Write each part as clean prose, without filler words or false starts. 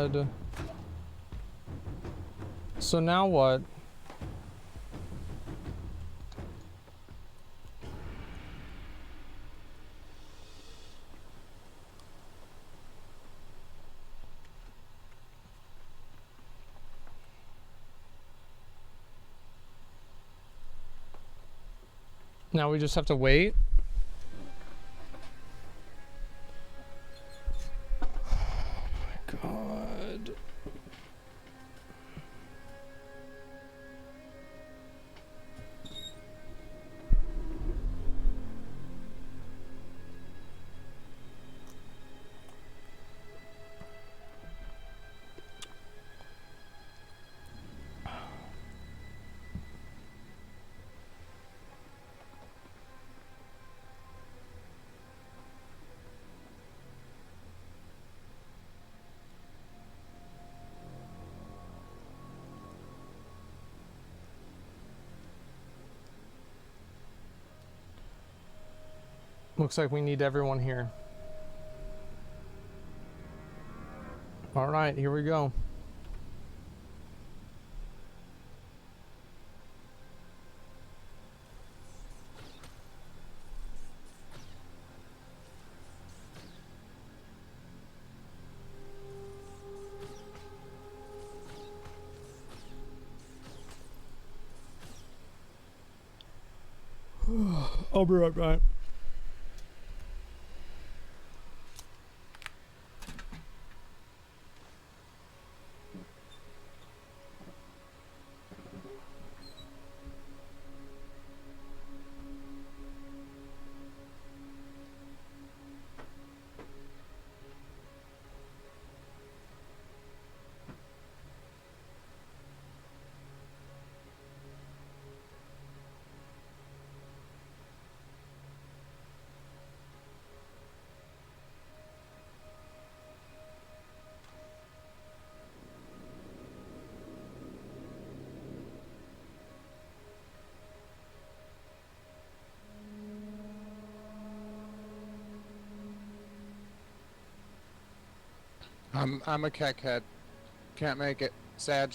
god. So now what? Now we just have to wait? Oh my god. Looks like we need everyone here. All right, here we go. I'll be right back. I'm a keckhead. Can't make it. Sag.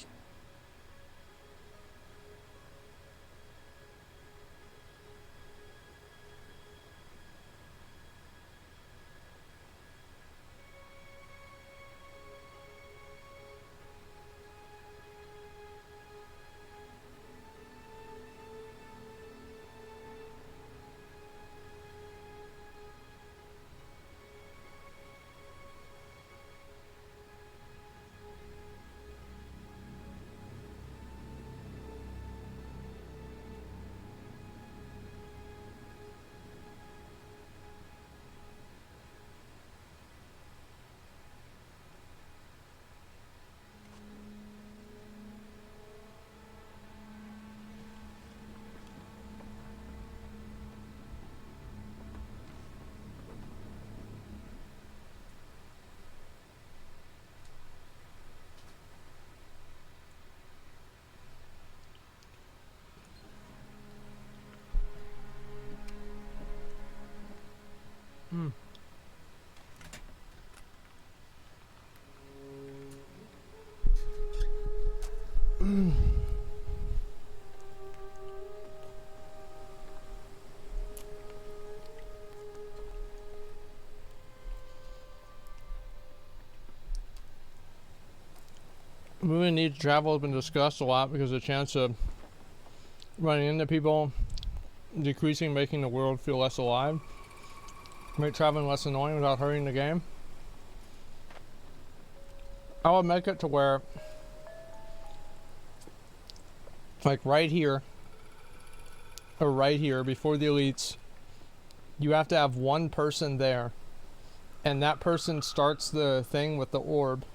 Moving need to travel has been discussed a lot because the chance of running into people decreasing, making the world feel less alive, make traveling less annoying without hurting the game. I would make it to where, like right here, or right here before the elites, you have to have one person there, and that person starts the thing with the orb,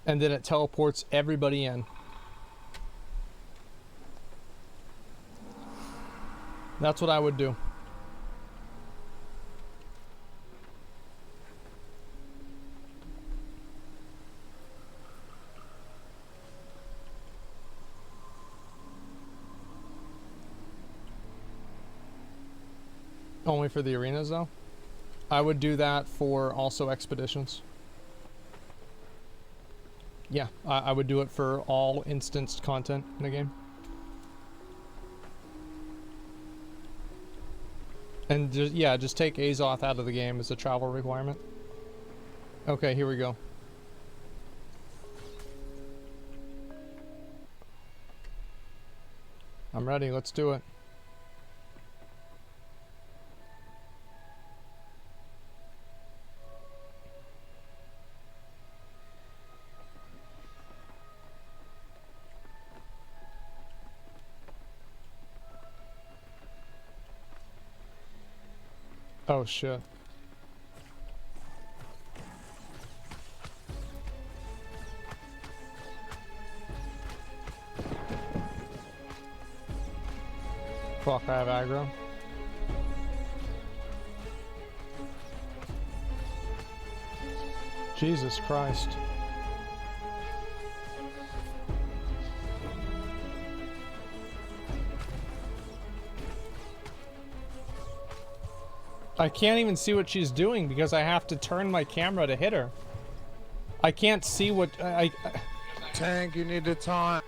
and then it teleports everybody in. That's what I would do. Only for the arenas though? I would do that for also expeditions. Yeah, I would do it for all instanced content in the game. And just, yeah, just take Azoth out of the game as a travel requirement. Okay, here we go. I'm ready, let's do it. Oh shit. Fuck, I have aggro. Jesus Christ. I can't even see what she's doing because I have to turn my camera to hit her. I can't see what I Tank, you need to time.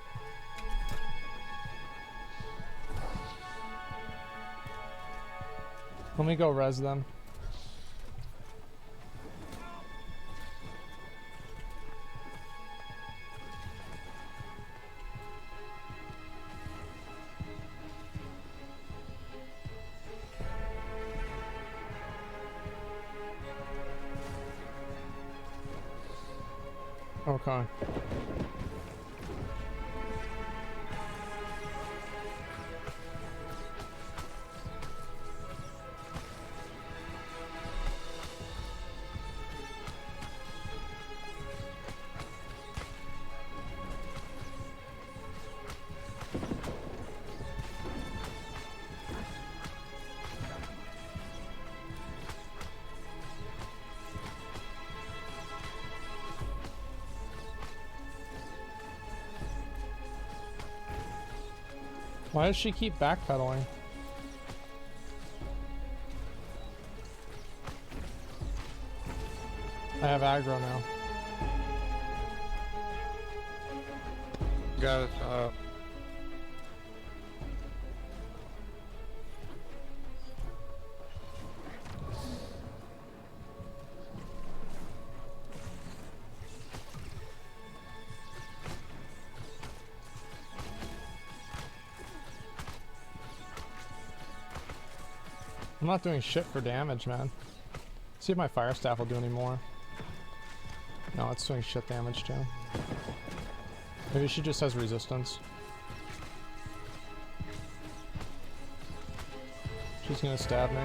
Let me go res them. Okay. Why does she keep backpedaling? I have aggro now. Got it. I'm not doing shit for damage, man. See if my fire staff will do any more. No, it's doing shit damage too. Maybe she just has resistance. She's gonna stab me.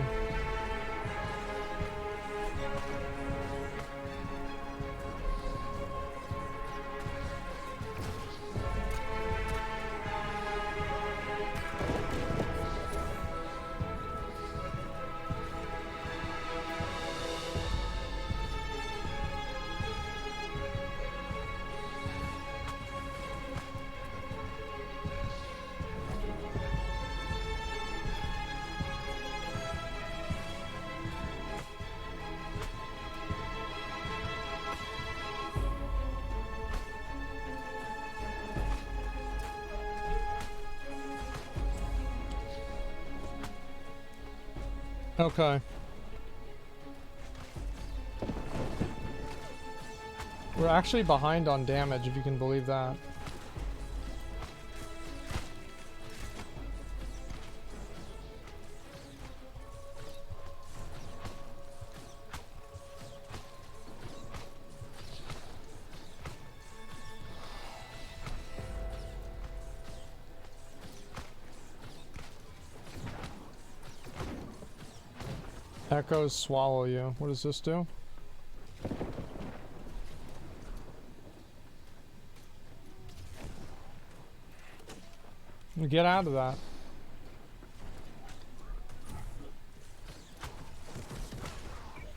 Okay. We're actually behind on damage, if you can believe that. Echoes swallow you. What does this do? Get out of that.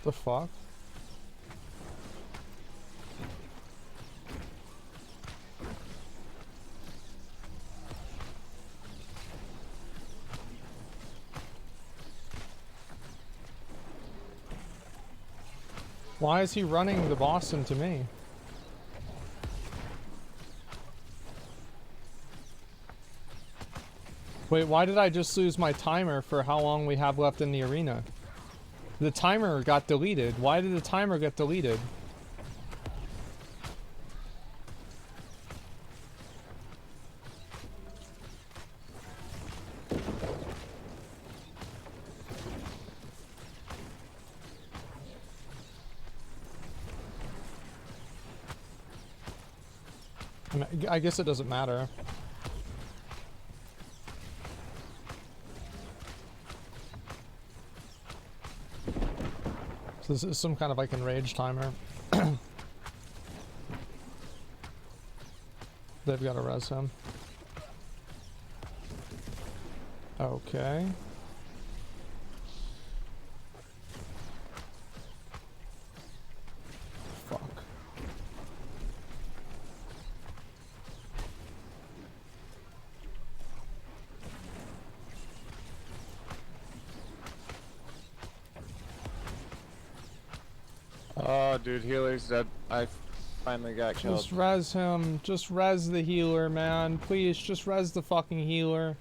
The fuck? Why is he running the boss into me? Wait, why did I just lose my timer for how long we have left in the arena? The timer got deleted. Why did the timer get deleted? I guess it doesn't matter. So this is some kind of like enraged timer. They've got to res him. Okay. Fuck. Oh, dude, healer's dead. I finally got killed. Just res him. Just res the healer, man. Please, just res the fucking healer.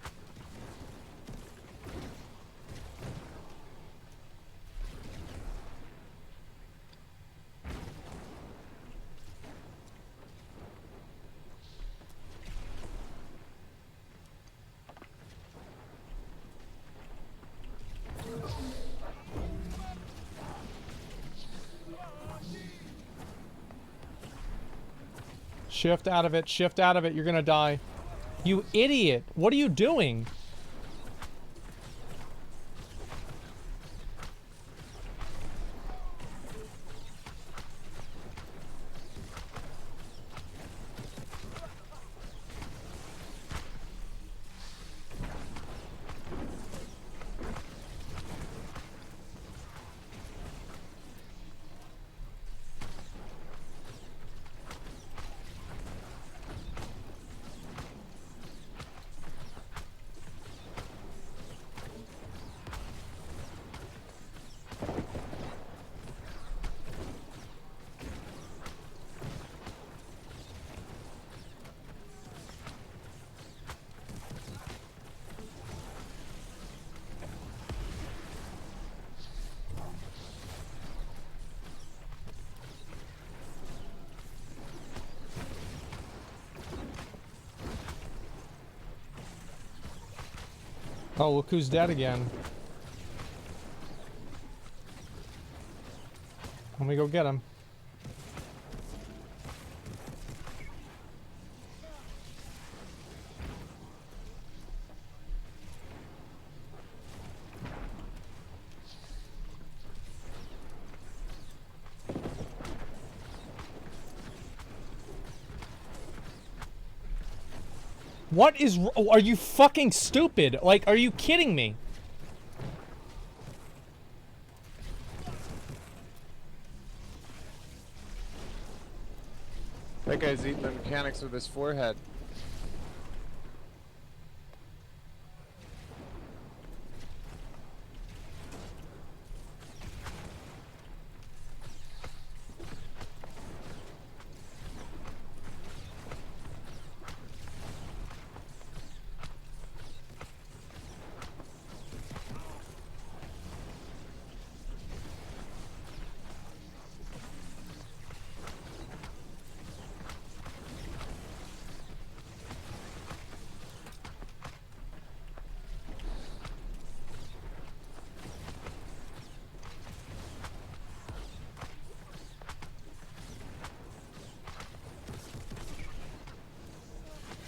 Shift out of it. Shift out of it. You're gonna die. You idiot. What are you doing? Oh, look who's dead again. Let me go get him. What is... Are you fucking stupid? Like, are you kidding me? That guy's eating the mechanics with his forehead.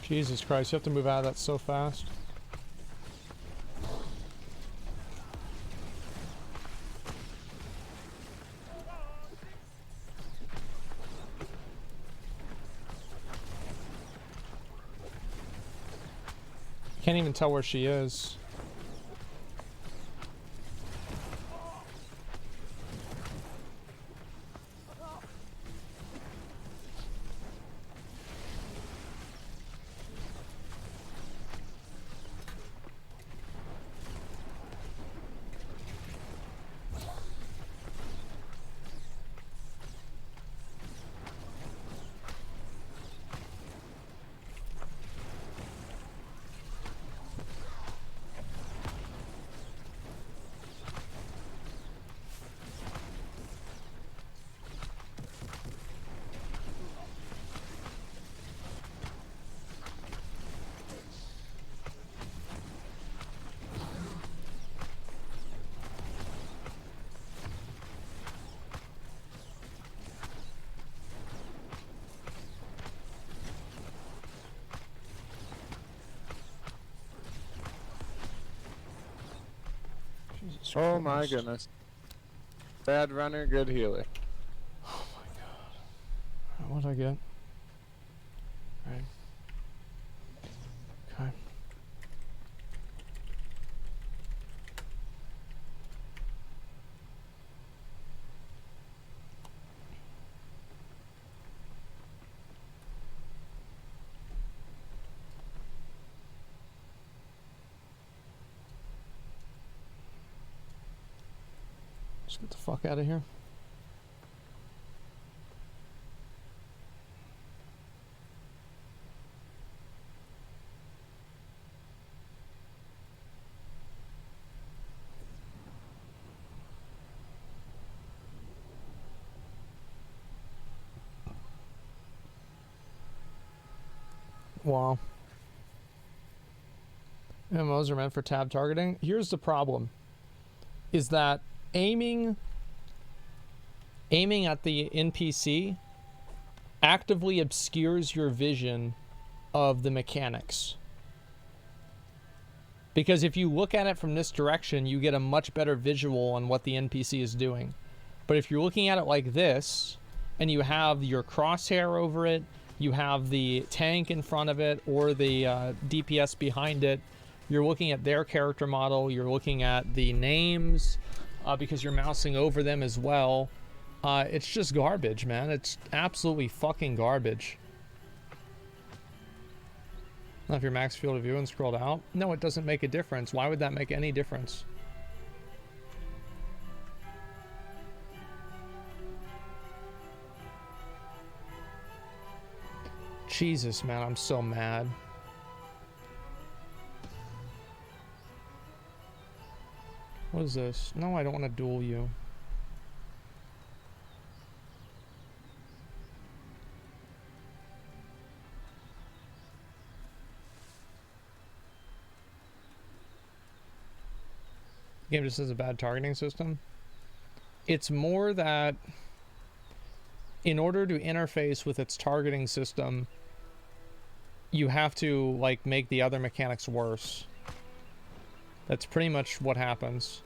Jesus Christ, you have to move out of that so fast. Can't even tell where she is. Oh my Christ. goodness. Bad runner, good healer. Oh my god. What'd I get? Right. Okay. Let's get the fuck out of here. Wow. MMOs are meant for tab targeting. Here's the problem. Is that aiming at the NPC actively obscures your vision of the mechanics. Because if you look at it from this direction, you get a much better visual on what the NPC is doing. But if you're looking at it like this, and you have your crosshair over it, you have the tank in front of it, or the DPS behind it, you're looking at their character model, you're looking at the names, because you're mousing over them as well. It's just garbage, man. It's absolutely fucking garbage. Now, if you're max field of view and scrolled out, no, it doesn't make a difference. Why would that make any difference? Jesus, man, I'm so mad. What is this? No, I don't want to duel you. The game just has a bad targeting system. It's more that in order to interface with its targeting system, you have to like make the other mechanics worse. That's pretty much what happens.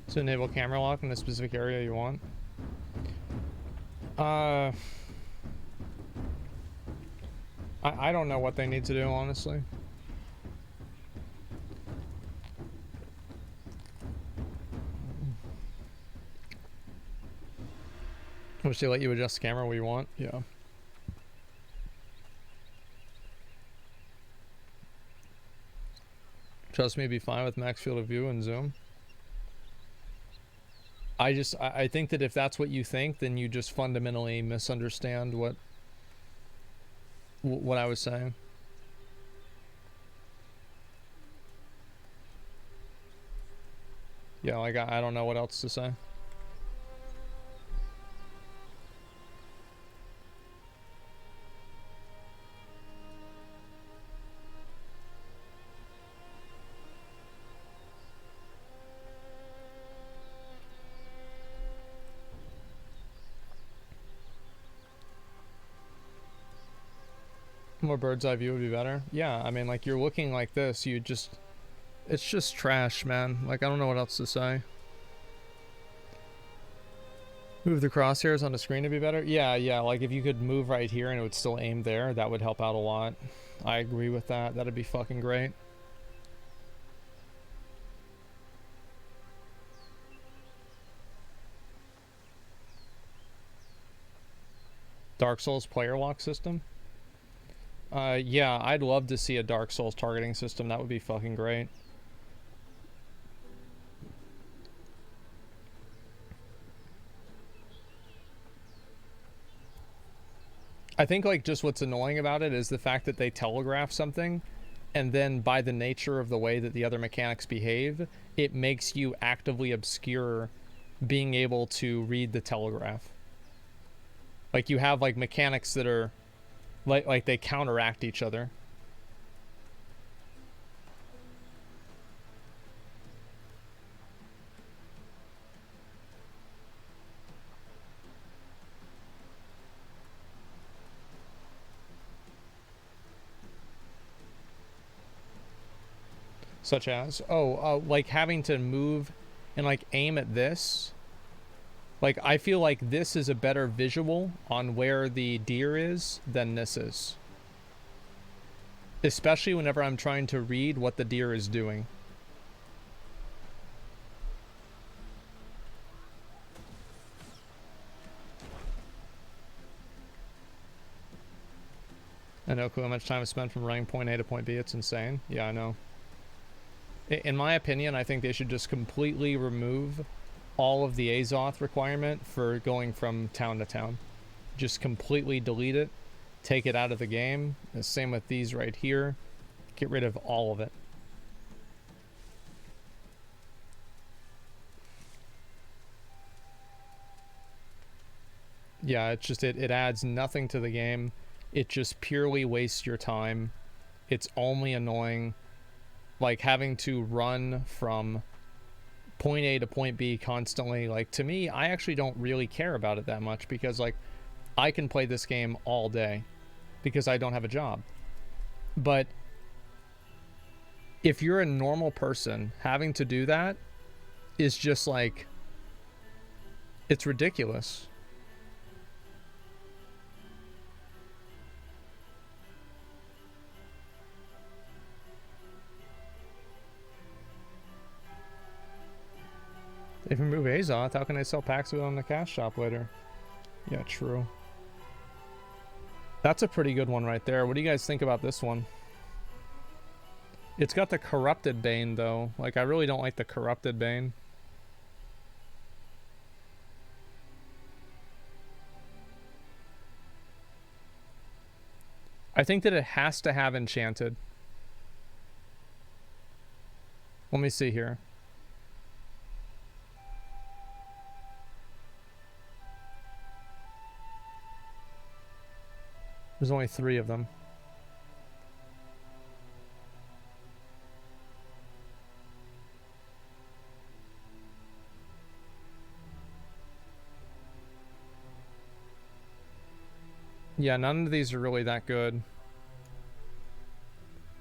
To enable camera lock in a specific area you want. I don't know what they need to do, honestly. Wish they let you adjust the camera where you want. Yeah. Trust me, it'd be fine with max field of view and zoom. I think that if that's what you think, then you just fundamentally misunderstand what I was saying. Yeah, like I don't know what else to say. More bird's eye view would be better. Yeah, I mean, like, you're looking like this, it's just trash, man. Like, I don't know what else to say. Move the crosshairs on the screen to be better? Yeah, like if you could move right here and it would still aim there, that would help out a lot. I agree with that. That'd be fucking great. Dark Souls player lock system? Yeah, I'd love to see a Dark Souls targeting system. That would be fucking great. I think, like, just what's annoying about it is the fact that they telegraph something, and then by the nature of the way that the other mechanics behave, it makes you actively obscure being able to read the telegraph. Like, you have, like, mechanics that are like they counteract each other. Such as, like having to move and like aim at this. Like, I feel like this is a better visual on where the deer is than this is. Especially whenever I'm trying to read what the deer is doing. I know how much time is spent from running point A to point B. It's insane. Yeah, I know. In my opinion, I think they should just completely remove all of the Azoth requirement for going from town to town. Just completely delete it. Take it out of the game. The same with these right here. Get rid of all of it. Yeah, it's just, it adds nothing to the game. It just purely wastes your time. It's only annoying. Like having to run from point A to point B constantly. Like, to me, I actually don't really care about it that much because, like, I can play this game all day because I don't have a job. But if you're a normal person, having to do that is just like, it's ridiculous. If we move Azoth, how can I sell packs with it on the cash shop later? Yeah, true. That's a pretty good one right there. What do you guys think about this one? It's got the Corrupted Bane, though. Like, I really don't like the Corrupted Bane. I think that it has to have Enchanted. Let me see here. There's only 3 of them. Yeah, none of these are really that good.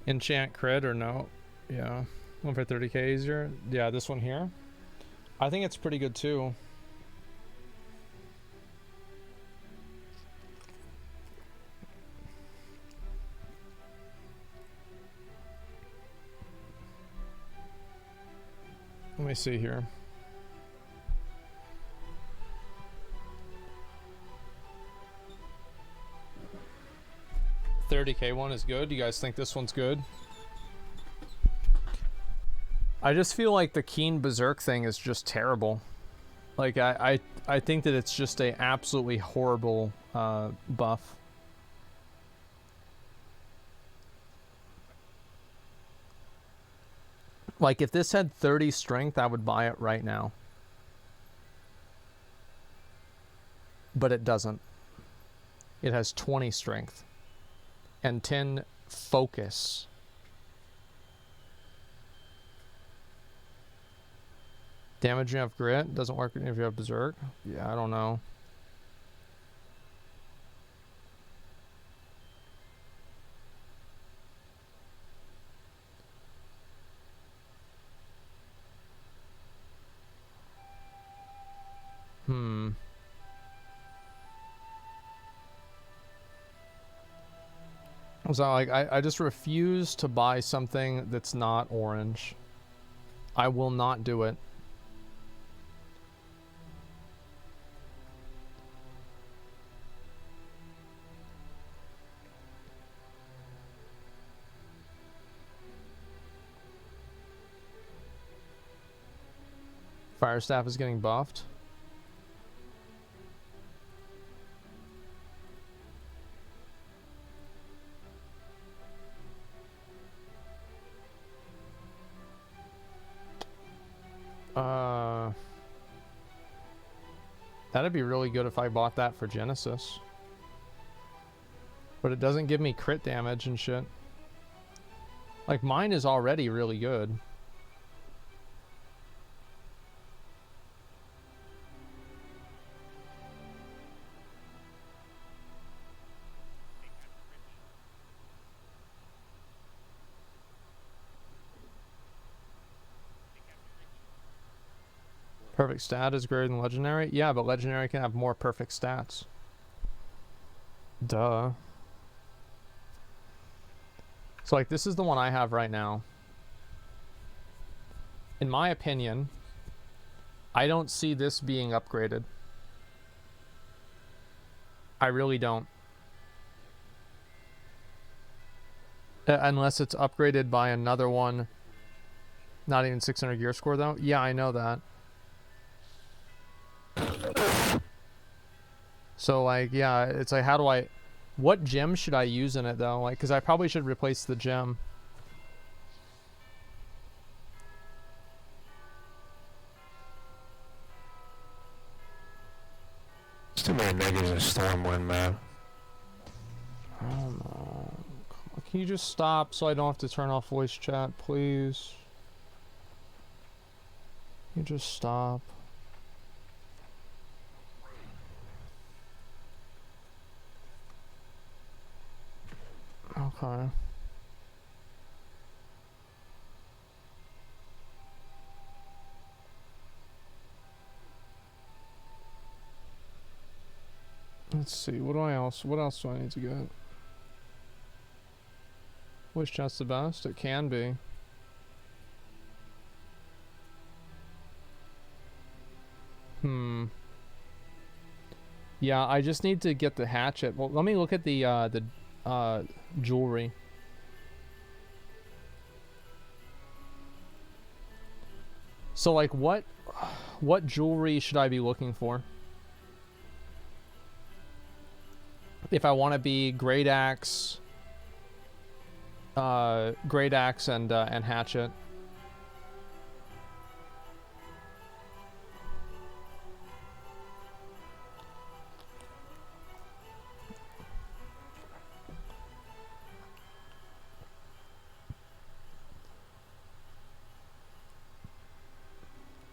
Enchant crit or no? Yeah. One for 30k easier. Yeah, this one here. I think it's pretty good too. Let me see here. $30k one is good. You guys think this one's good? I just feel like the Keen Berserk thing is just terrible. Like, I think that it's just a absolutely horrible buff. Like, if this had 30 strength, I would buy it right now. But it doesn't. It has 20 strength. And 10 focus. Damage you have grit. Doesn't work if you have berserk. Yeah, I don't know. So like I just refuse to buy something that's not orange. I will not do it. Fire staff is getting buffed. That'd be really good if I bought that for Genesis. But it doesn't give me crit damage and shit. Like, mine is already really good. Perfect stat is greater than legendary? Yeah, but legendary can have more perfect stats. Duh. So like this is the one I have right now. In my opinion, I don't see this being upgraded. I really don't. Unless it's upgraded by another one. Not even 600 gear score though? Yeah, I know that. So like, yeah, it's like, how do I... What gem should I use in it though? Like, because I probably should replace the gem. It's too many negatives in Stormwind, man. I don't know. Can you just stop so I don't have to turn off voice chat, please? Can you just stop? Okay. Let's see. What else do I need to get? Voice chat's the best. It can be. Yeah, I just need to get the hatchet. Well, let me look at the jewelry. So like what jewelry should I be looking for? If I want to be great axe and hatchet.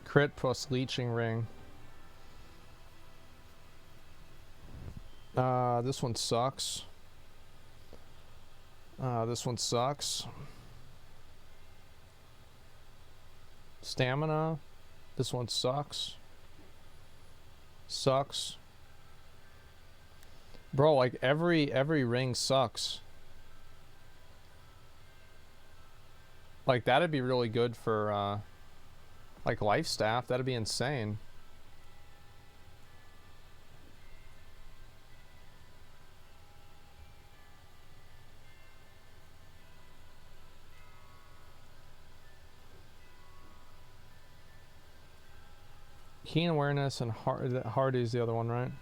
Crit plus leeching ring. This one sucks. This one sucks. Stamina. This one sucks. Sucks. Bro, like every ring sucks. Like that'd be really good for like life staff. That'd be insane. Keen awareness and Hardy is the other one, right?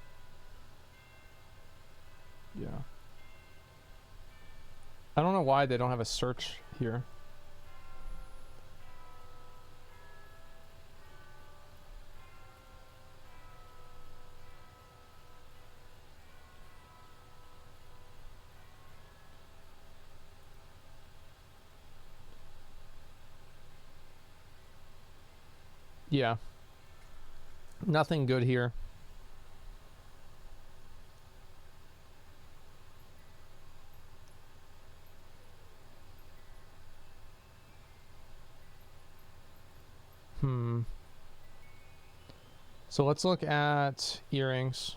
Yeah. I don't know why they don't have a search here. Yeah. Nothing good here. So let's look at earrings.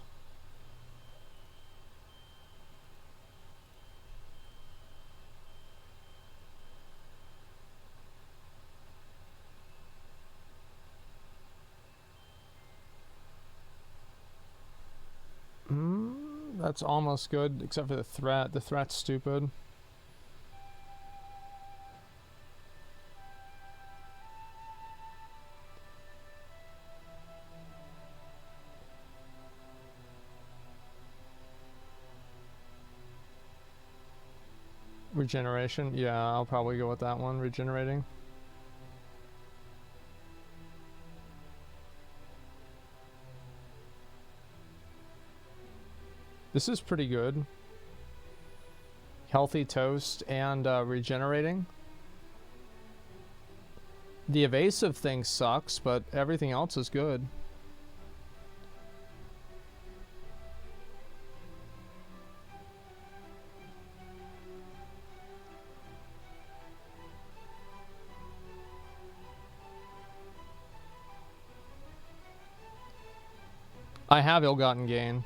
That's almost good, except for the threat. The threat's stupid. Regeneration? Yeah, I'll probably go with that one, regenerating. This is pretty good. Healthy toast and regenerating. The evasive thing sucks, but everything else is good. I have ill-gotten gain.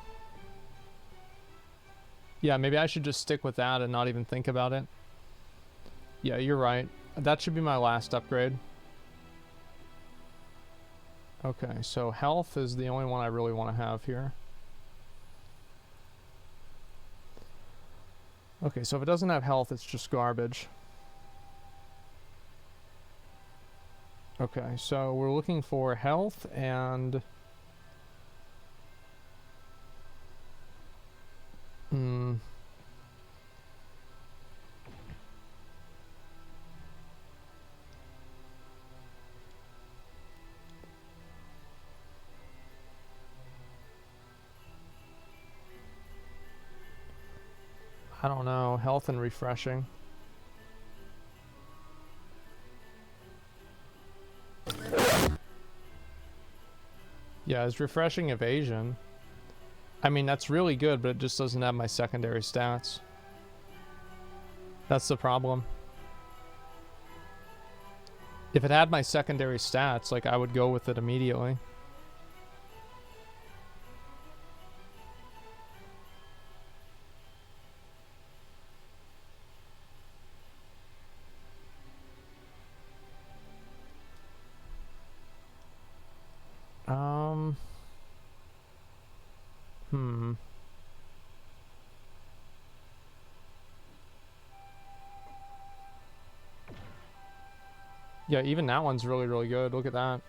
Yeah, maybe I should just stick with that and not even think about it. Yeah, you're right. That should be my last upgrade. Okay, so health is the only one I really want to have here. Okay, so if it doesn't have health, it's just garbage. Okay, so we're looking for health and... I don't know, health and refreshing. Yeah, it's refreshing evasion. I mean, that's really good, but it just doesn't have my secondary stats. That's the problem. If it had my secondary stats, like, I would go with it immediately. Yeah, even that one's really, really good. Look at that.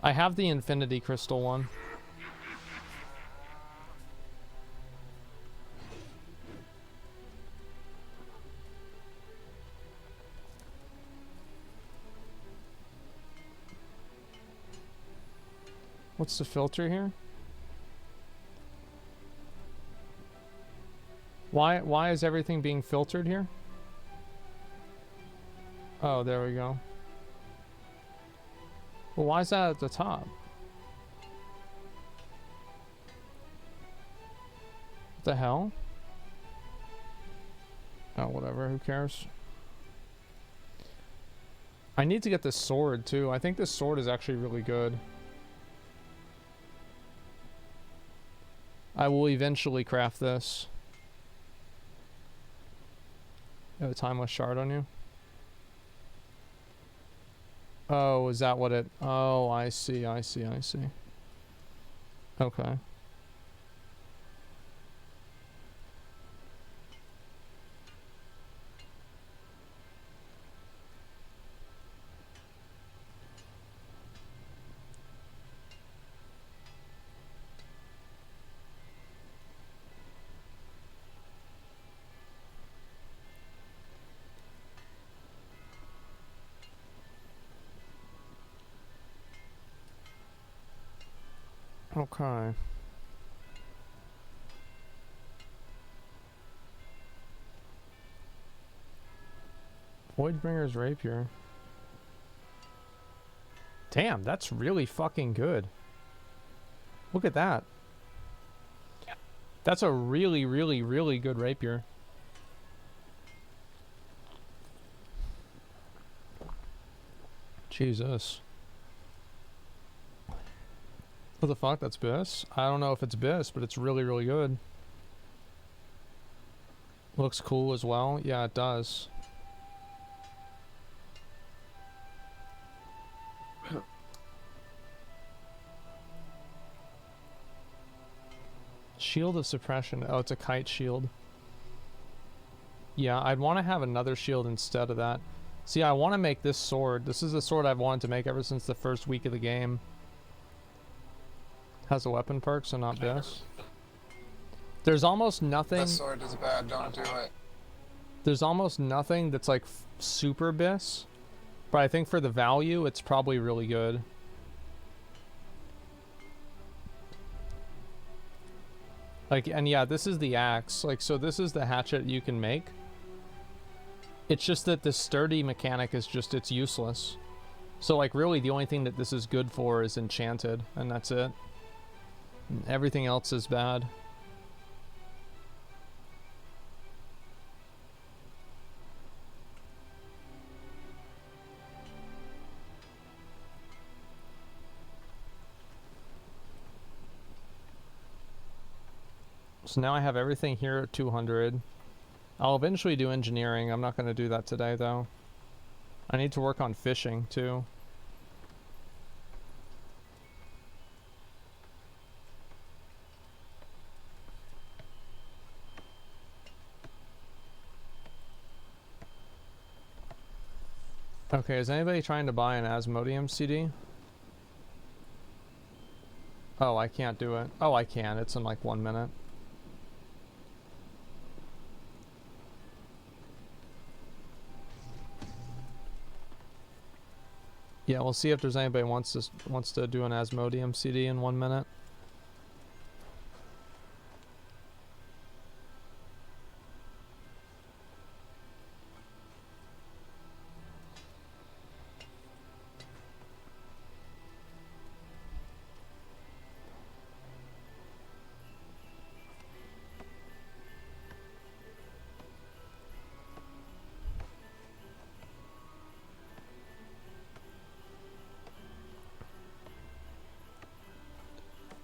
I have the Infinity Crystal one. What's the filter here? Why is everything being filtered here? Oh, there we go. Well, why is that at the top? What the hell? Oh, whatever, who cares? I need to get this sword too. I think this sword is actually really good. I will eventually craft this. You have a timeless shard on you? Oh, is that what it... Oh, I see, I see, I see. Okay. Okay. Voidbringer's Rapier. Damn, that's really fucking good. Look at that. That's a really, really, really good rapier. Jesus. What the fuck? That's Biss? I don't know if it's Biss, but it's really, really good. Looks cool as well. Yeah, it does. Shield of Suppression. Oh, it's a kite shield. Yeah, I'd want to have another shield instead of that. See, I want to make this sword. This is the sword I've wanted to make ever since the first week of the game. Has a weapon perk, so not Biss. There's almost nothing... That sword is bad, don't do it. There's almost nothing that's like super Biss. But I think for the value, it's probably really good. Like, and yeah, this is the axe. Like, so this is the hatchet you can make. It's just that the sturdy mechanic is just, it's useless. So like really the only thing that this is good for is enchanted, and that's it. And everything else is bad. So now I have everything here at 200. I'll eventually do engineering. I'm not going to do that today, though. I need to work on fishing, too. Okay, is anybody trying to buy an Asmodium CD? Oh, I can't do it. Oh, I can. It's in like 1 minute. Yeah, we'll see if there's anybody wants to do an Asmodium CD in 1 minute.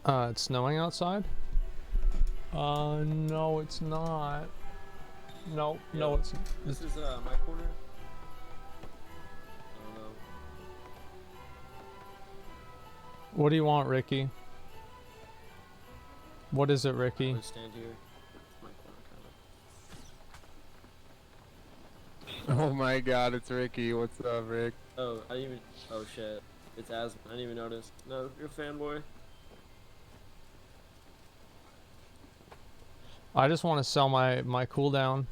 It's snowing outside? No, it's not. No, no, it's. This is my corner. I don't know. What do you want, Ricky? What is it, Ricky? I'm gonna stand here. It's my corner, kind Oh my god, it's Ricky. What's up, Rick? of. Oh, I didn't even. Oh shit. It's Asma. I didn't even notice. No, you're a fanboy. I just want to sell my cooldown.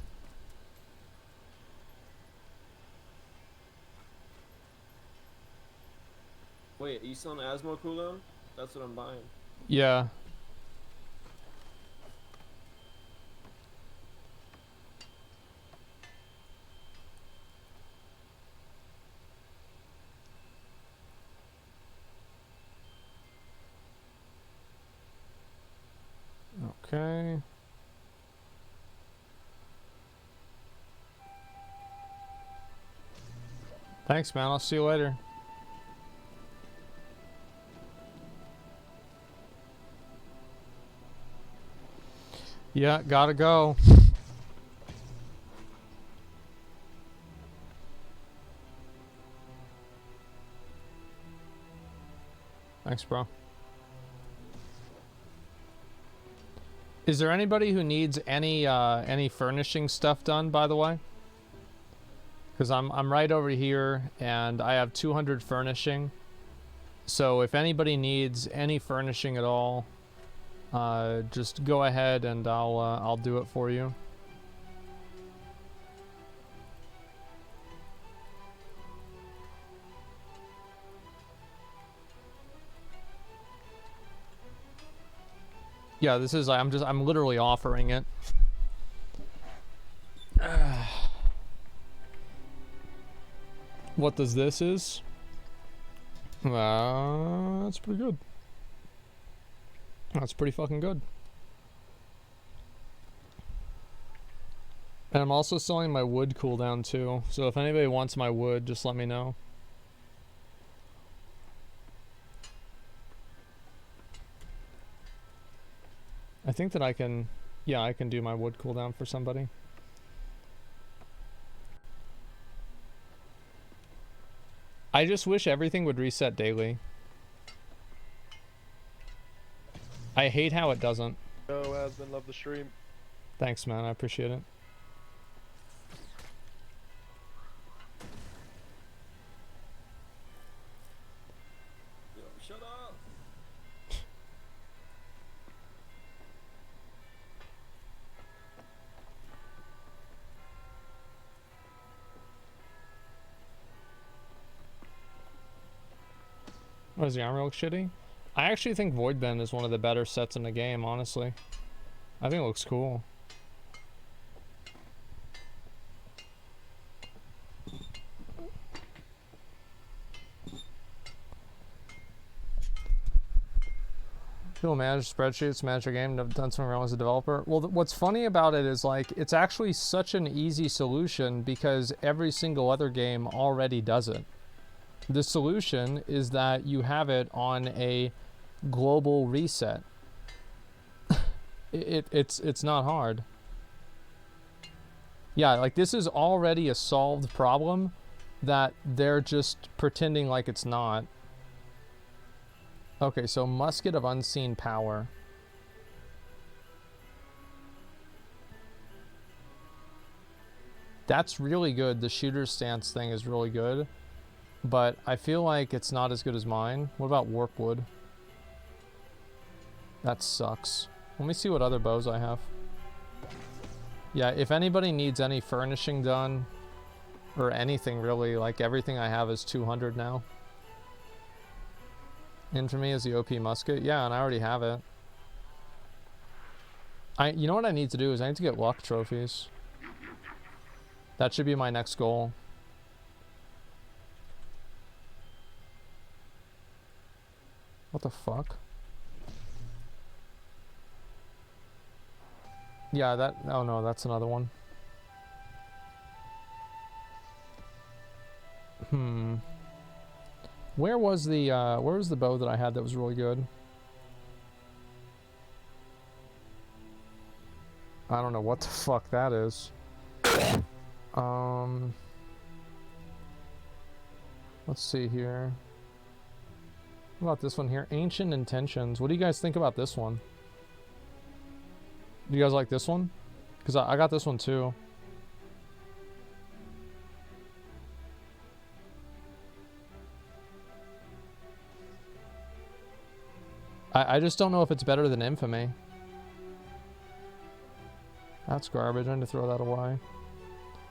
Wait, are you selling Asmo cooldown? That's what I'm buying. Yeah. Okay. Thanks, man. I'll see you later. Yeah, gotta go. Thanks, bro. Is there anybody who needs any furnishing stuff done, by the way? Because I'm right over here, and I have 200 furnishing. So if anybody needs any furnishing at all, just go ahead and I'll do it for you. Yeah, this is I'm literally offering it. What does this is? That's pretty good. That's pretty fucking good. And I'm also selling my wood cooldown too. So if anybody wants my wood, just let me know. I think that I can do my wood cooldown for somebody. I just wish everything would reset daily. I hate how it doesn't. Yo, Asman, love the stream. Thanks, man. I appreciate it. Yo, shut up! What, does the armor look shitty? I actually think Voidbend is one of the better sets in the game, honestly. I think it looks cool. People manage spreadsheets, manage a game, done something wrong as a developer. Well, what's funny about it is like, it's actually such an easy solution because every single other game already does it. The solution is that you have it on a global reset. It's not hard. Yeah, like this is already a solved problem that they're just pretending like it's not. Okay, so musket of unseen power. That's really good. The shooter's stance thing is really good. But I feel like it's not as good as mine. What about warp wood? That sucks. Let me see what other bows I have. Yeah, if anybody needs any furnishing done, or anything really, like everything I have is 200 now. Infamy is the OP musket. Yeah, and I already have it. You know what I need to do is I need to get luck trophies. That should be my next goal. What the fuck? Yeah, that... Oh no, that's another one. Where was the bow that I had that was really good? I don't know what the fuck that is. Let's see here. What about this one here? Ancient Intentions. What do you guys think about this one? Do you guys like this one? Because I got this one too. I just don't know if it's better than Infamy. That's garbage. I need to throw that away.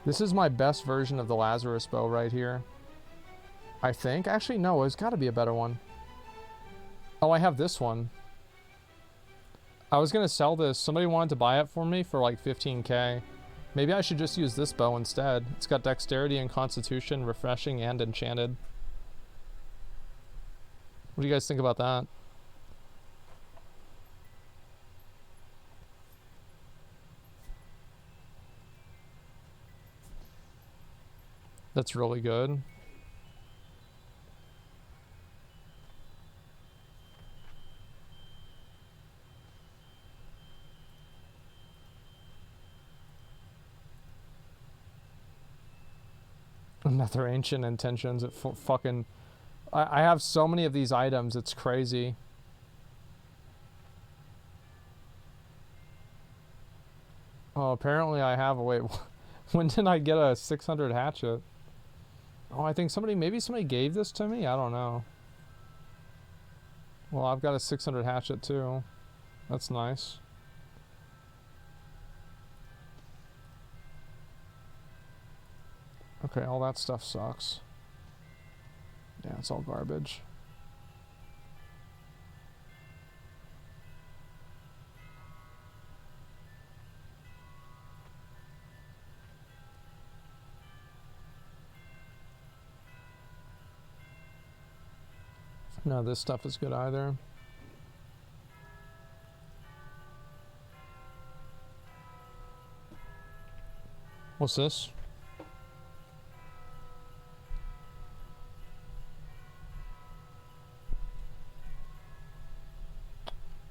This is my best version of the Lazarus bow right here. I think. Actually, no. It's got to be a better one. Oh, I have this one. I was going to sell this. Somebody wanted to buy it for me for like 15k. Maybe I should just use this bow instead. It's got Dexterity and Constitution, Refreshing, and Enchanted. What do you guys think about that? That's really good. Another Ancient Intentions. It fucking... I have so many of these items, it's crazy. Oh, apparently I have... Wait, when did I get a 600 hatchet? Oh, I think maybe somebody gave this to me? I don't know. Well, I've got a 600 hatchet too. That's nice. Okay, all that stuff sucks. Yeah, it's all garbage. No, this stuff is good either. What's this?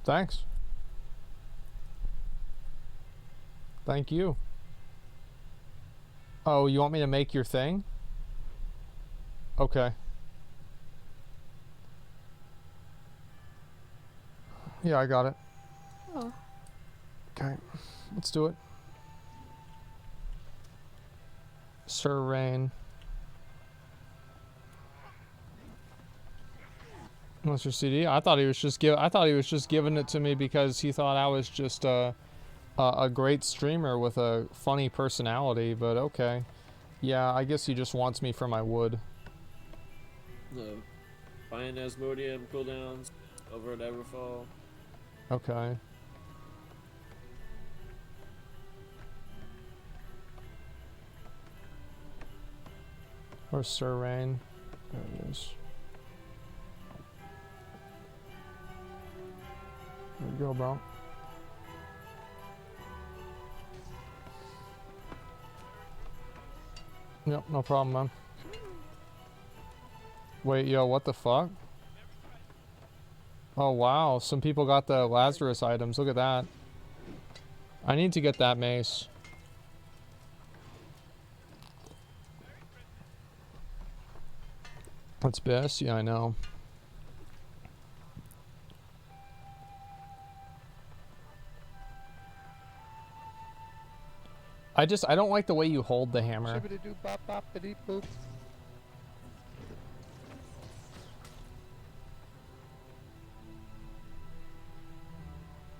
Thanks. Thank you. Oh, you want me to make your thing? Okay. Yeah, I got it. Oh. Okay, let's do it. Sir Rain. What's your CD? I thought he was just giving it to me because he thought I was just a great streamer with a funny personality. But okay, yeah, I guess he just wants me for my wood. No. Buying Asmodeum cooldowns over at Everfall. Okay. Where's Sir Rain? There it is. There you go, bro. Yep, no problem, man. Wait, yo, what the fuck? Oh, wow. Some people got the Lazarus items. Look at that. I need to get that mace. That's best? Yeah, I know. I don't like the way you hold the hammer. Shibbity-doo-bop-bop-biddy-boop.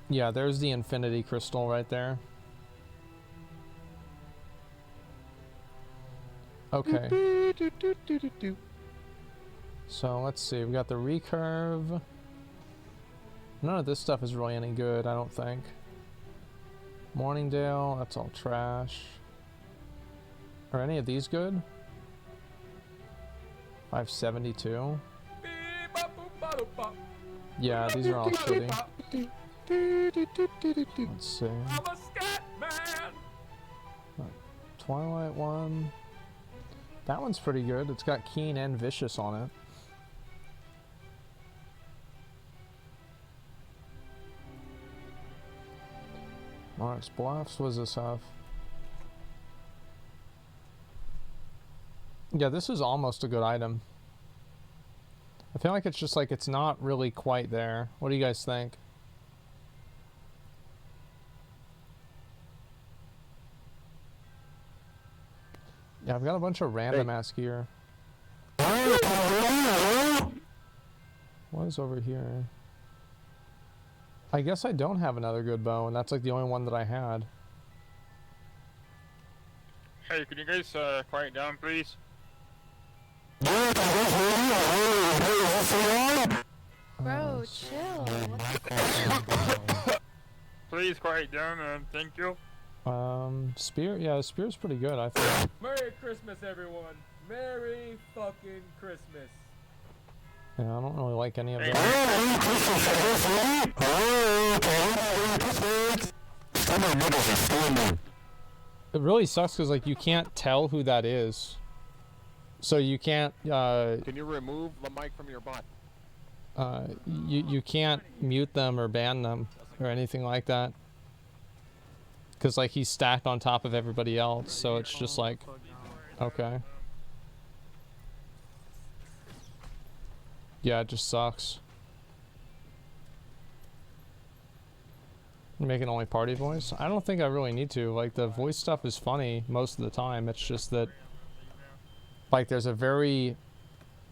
Yeah, there's the infinity crystal right there. Okay. Do-do-do-do-do-do. So let's see, we got the recurve. None of this stuff is really any good, I don't think. Morningdale, that's all trash. Are any of these good? 572. Yeah, these are all shitty. Let's see. Twilight one. That one's pretty good. It's got keen and vicious on it. Mark's Bluffs, what does this have? Yeah, this is almost a good item. I feel like it's just like it's not really quite there. What do you guys think? Yeah, I've got a bunch of random ass gear. What is over here? I guess I don't have another good bow, and that's like the only one that I had. Hey, can you guys quiet down, please? Bro, chill. Please quiet down, thank you. Spear? Yeah, spear's pretty good, I think. Merry Christmas, everyone. Merry fucking Christmas. Yeah, I don't really like any of them. It really sucks because like you can't tell who that is. So you can't Can you remove the mic from your butt? you can't mute them or ban them or anything like that. Cause like he's stacked on top of everybody else, so it's just like okay. Yeah, it just sucks. Making only party voice? I don't think I really need to. Like, the voice stuff is funny most of the time. It's just that, like, there's a very,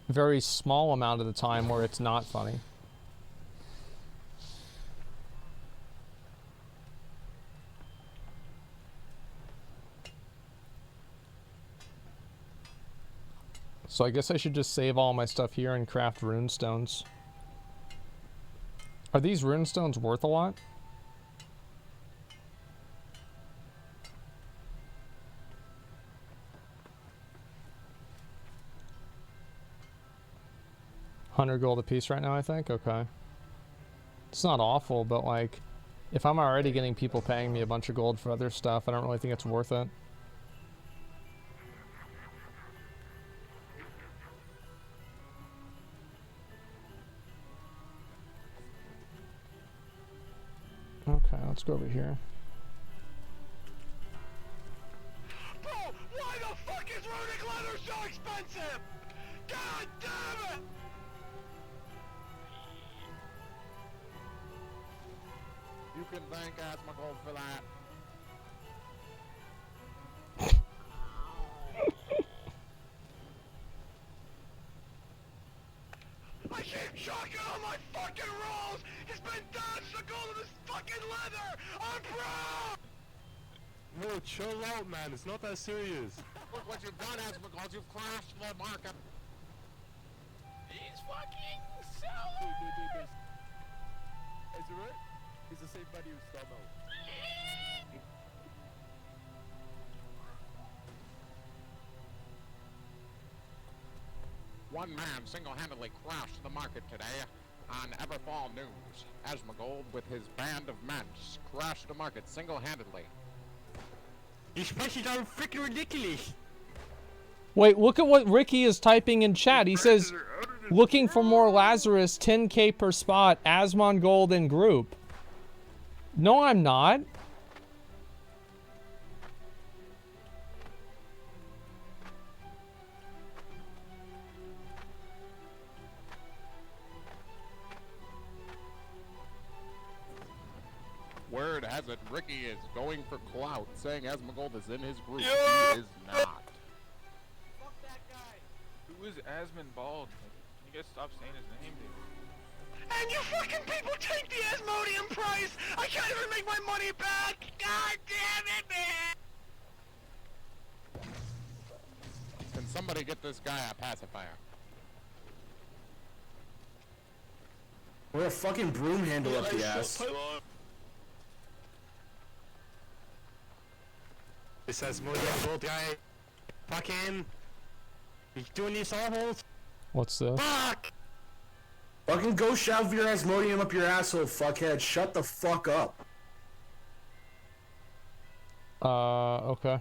very small amount of the time where it's not funny. So I guess I should just save all my stuff here and craft runestones. Are these runestones worth a lot? $100 gold a piece right now, I think? Okay. It's not awful, but like, if I'm already getting people paying me a bunch of gold for other stuff, I don't really think it's worth it. Okay, let's go over here. Bro, why the fuck is runic leather so expensive? God damn it! You can thank Asmongold for that. I keep chalking on my fucking rolls! It's been dodged the gold of this fucking leather! I'm proud! Whoa, chill out, man. It's not that serious. Look what you've done, Asmongold. You've crashed the market. He's fucking selling! Dude. Is it right? He's the same buddy who stole out. One man single-handedly crashed the market today on Everfall News. Asmongold, with his band of men, crashed the market single-handedly. You sprechen are freaking ridiculous. Wait, look at what Ricky is typing in chat. He says, looking for more Lazarus, 10k per spot, Asmongold and group. No, I'm not. Word has it, Ricky is going for clout, saying Asmongold is in his group. Yeah. He is not. Fuck that guy. Who is Asmonbald? Can you guys stop saying his name, dude? And you fucking people take the Asmodium price! I can't even make my money back! God damn it, man! Can somebody get this guy a pacifier? Or a fucking broom handle up the ass. It says more gold guy. Fucking. You doing these saw holes? What's this? Fuck! Fucking go shove your Asmodium up your asshole, fuckhead. Shut the fuck up. Okay.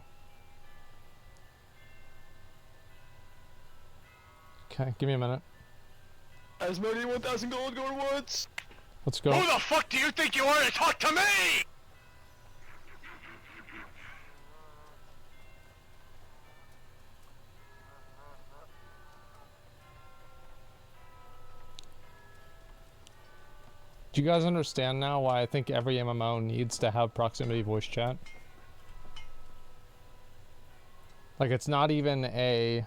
Okay, give me a minute. Asmodium 1000 gold going once. Let's go. Who the fuck do you think you are to talk to me? Do you guys understand now why I think every MMO needs to have proximity voice chat? Like, it's not even a...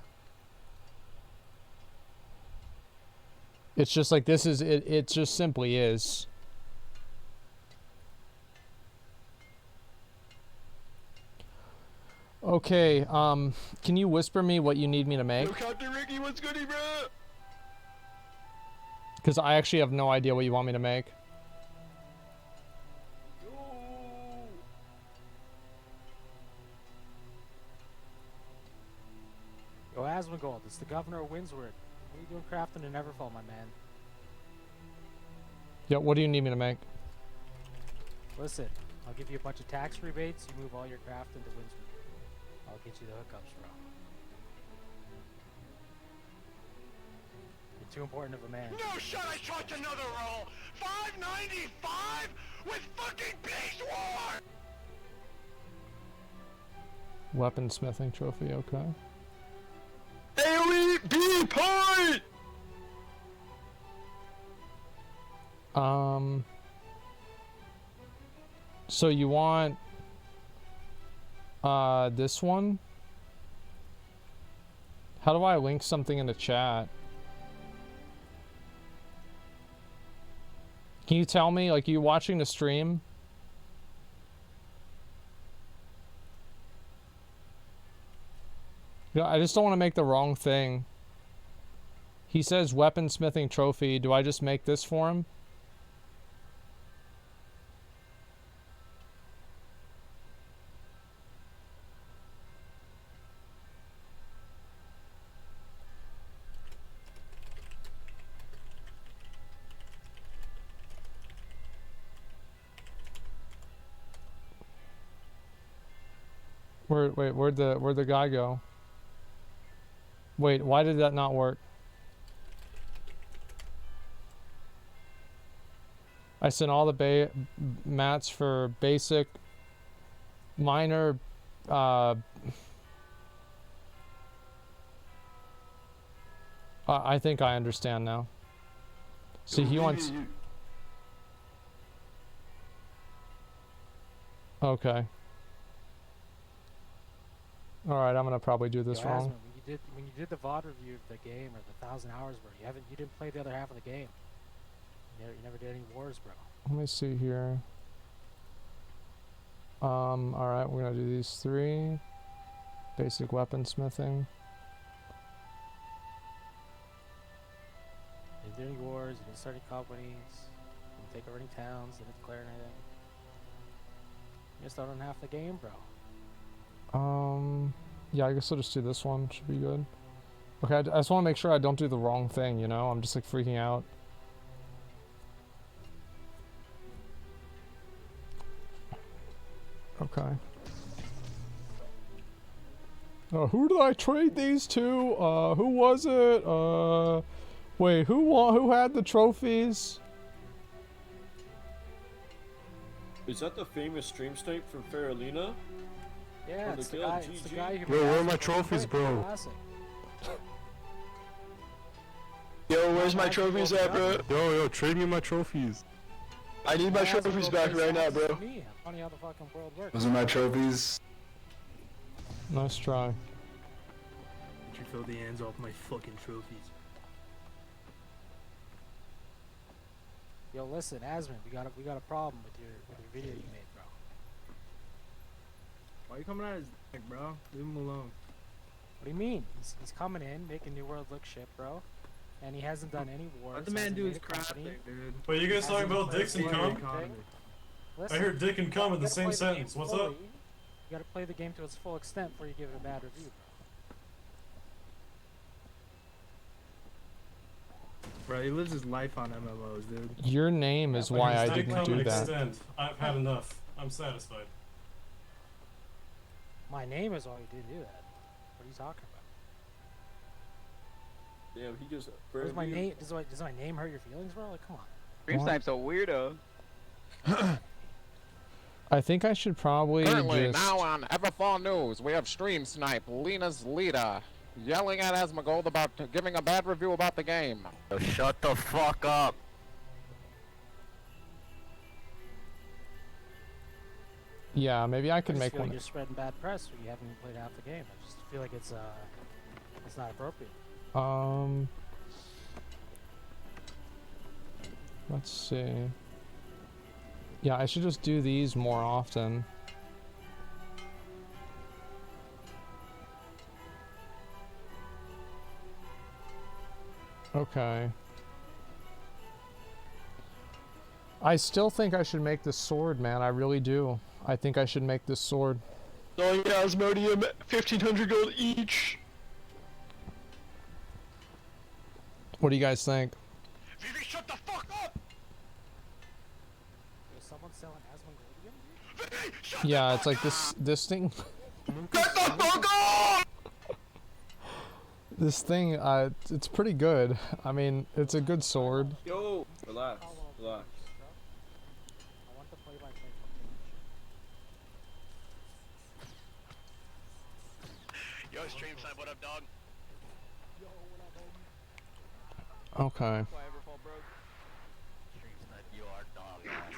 It's just like, this is... It just simply is. Okay, can you whisper me what you need me to make? Yo, Captain Ricky, what's goody, bro? Because I actually have no idea what you want me to make. Yo, Asmongold, it's the governor of Windsward. What are you doing crafting in Everfall, my man? Yeah, what do you need me to make? Listen, I'll give you a bunch of tax rebates, you move all your craft into Windsward. I'll get you the hookups, bro. You're too important of a man. No shot, I charge another roll. 595 with fucking Beast War. Weaponsmithing trophy, okay. AoE B point. So you want this one? How do I link something in the chat? Can you tell me, like, you watching the stream? Yeah, I just don't want to make the wrong thing. He says weaponsmithing trophy. Do I just make this for him? Wait, where'd the guy go? Wait, why did that not work? I sent all the mats for basic, minor, I think I understand now. See, he wants... Okay. Alright, I'm gonna probably do this wrong. Asmon, when you did the VOD review of the game, or the 1,000 hours, bro, you didn't play the other half of the game. You never did any wars, bro. Let me see here. Alright, we're gonna do these 3. Basic weaponsmithing. You didn't do any wars, you didn't start any companies, you didn't take over any towns, you didn't declare anything. You missed out on half the game, bro. Yeah, I guess I'll just do this one. Should be good. Okay, I just want to make sure I don't do the wrong thing, you know? I'm just like freaking out. Okay. Who did I trade these to? Who was it? Wait, who had the trophies? Is that the famous stream snipe from Faralina? Yeah, it's the guy who... Bro, where are my trophies, bro? Yo, where's my trophies at, bro? Yo, trade me my trophies. I need my Asmongold trophies back plays right now, faster bro. than me. Funny how the fucking world works. Those are my trophies. Nice try. Did you fill the ends off my fucking trophies? Yo, listen, Asmon, we got a problem with your video you made, bro. Why you coming at his neck, bro? Leave him alone. What do you mean? He's coming in, making New World look shit, bro. And he hasn't done any wars. Let the man hasn't do made his a crap company, thing, dude. Wait, you guys talking hasn't about played dicks and the cum? game. I Listen, heard dick and cum in you the gotta same play the game sentence. What's fully. up? You gotta play the game to its full extent before you give it a bad review, bro. Bro, he lives his life on MMOs, dude. Your name is why I Dick, didn't cum, do and that. extend. I've had enough. I'm satisfied. My name is why you didn't do that. What are you talking about? Damn, he just. Does my name does my name hurt your feelings, bro? Like, come on. Stream Snipe's a weirdo. I think I should probably Currently, just... now on Everfall News, we have Stream Snipe, Lena's leader, yelling at Asmongold about giving a bad review about the game. Oh, shut the fuck up. Yeah, maybe I could I just make feel one. like you're spreading bad press when you haven't even played half the game. I just feel like it's not appropriate. Let's see. Yeah, I should just do these more often. Okay. I still think I should make this sword, man. I really do. I think I should make this sword. Selling Asmodium, 1,500 gold each. What do you guys think? Vivi, shut the fuck up! Is someone selling Asmongold? Vivi, shut Yeah, it's like this thing. Shut the fuck up! This thing, it's pretty good. I mean, it's a good sword. Yo, relax, relax. I want the play-by-play. Yo, Stream Snipe, what up, dog? Okay. Stream Snipe, you are dog ass.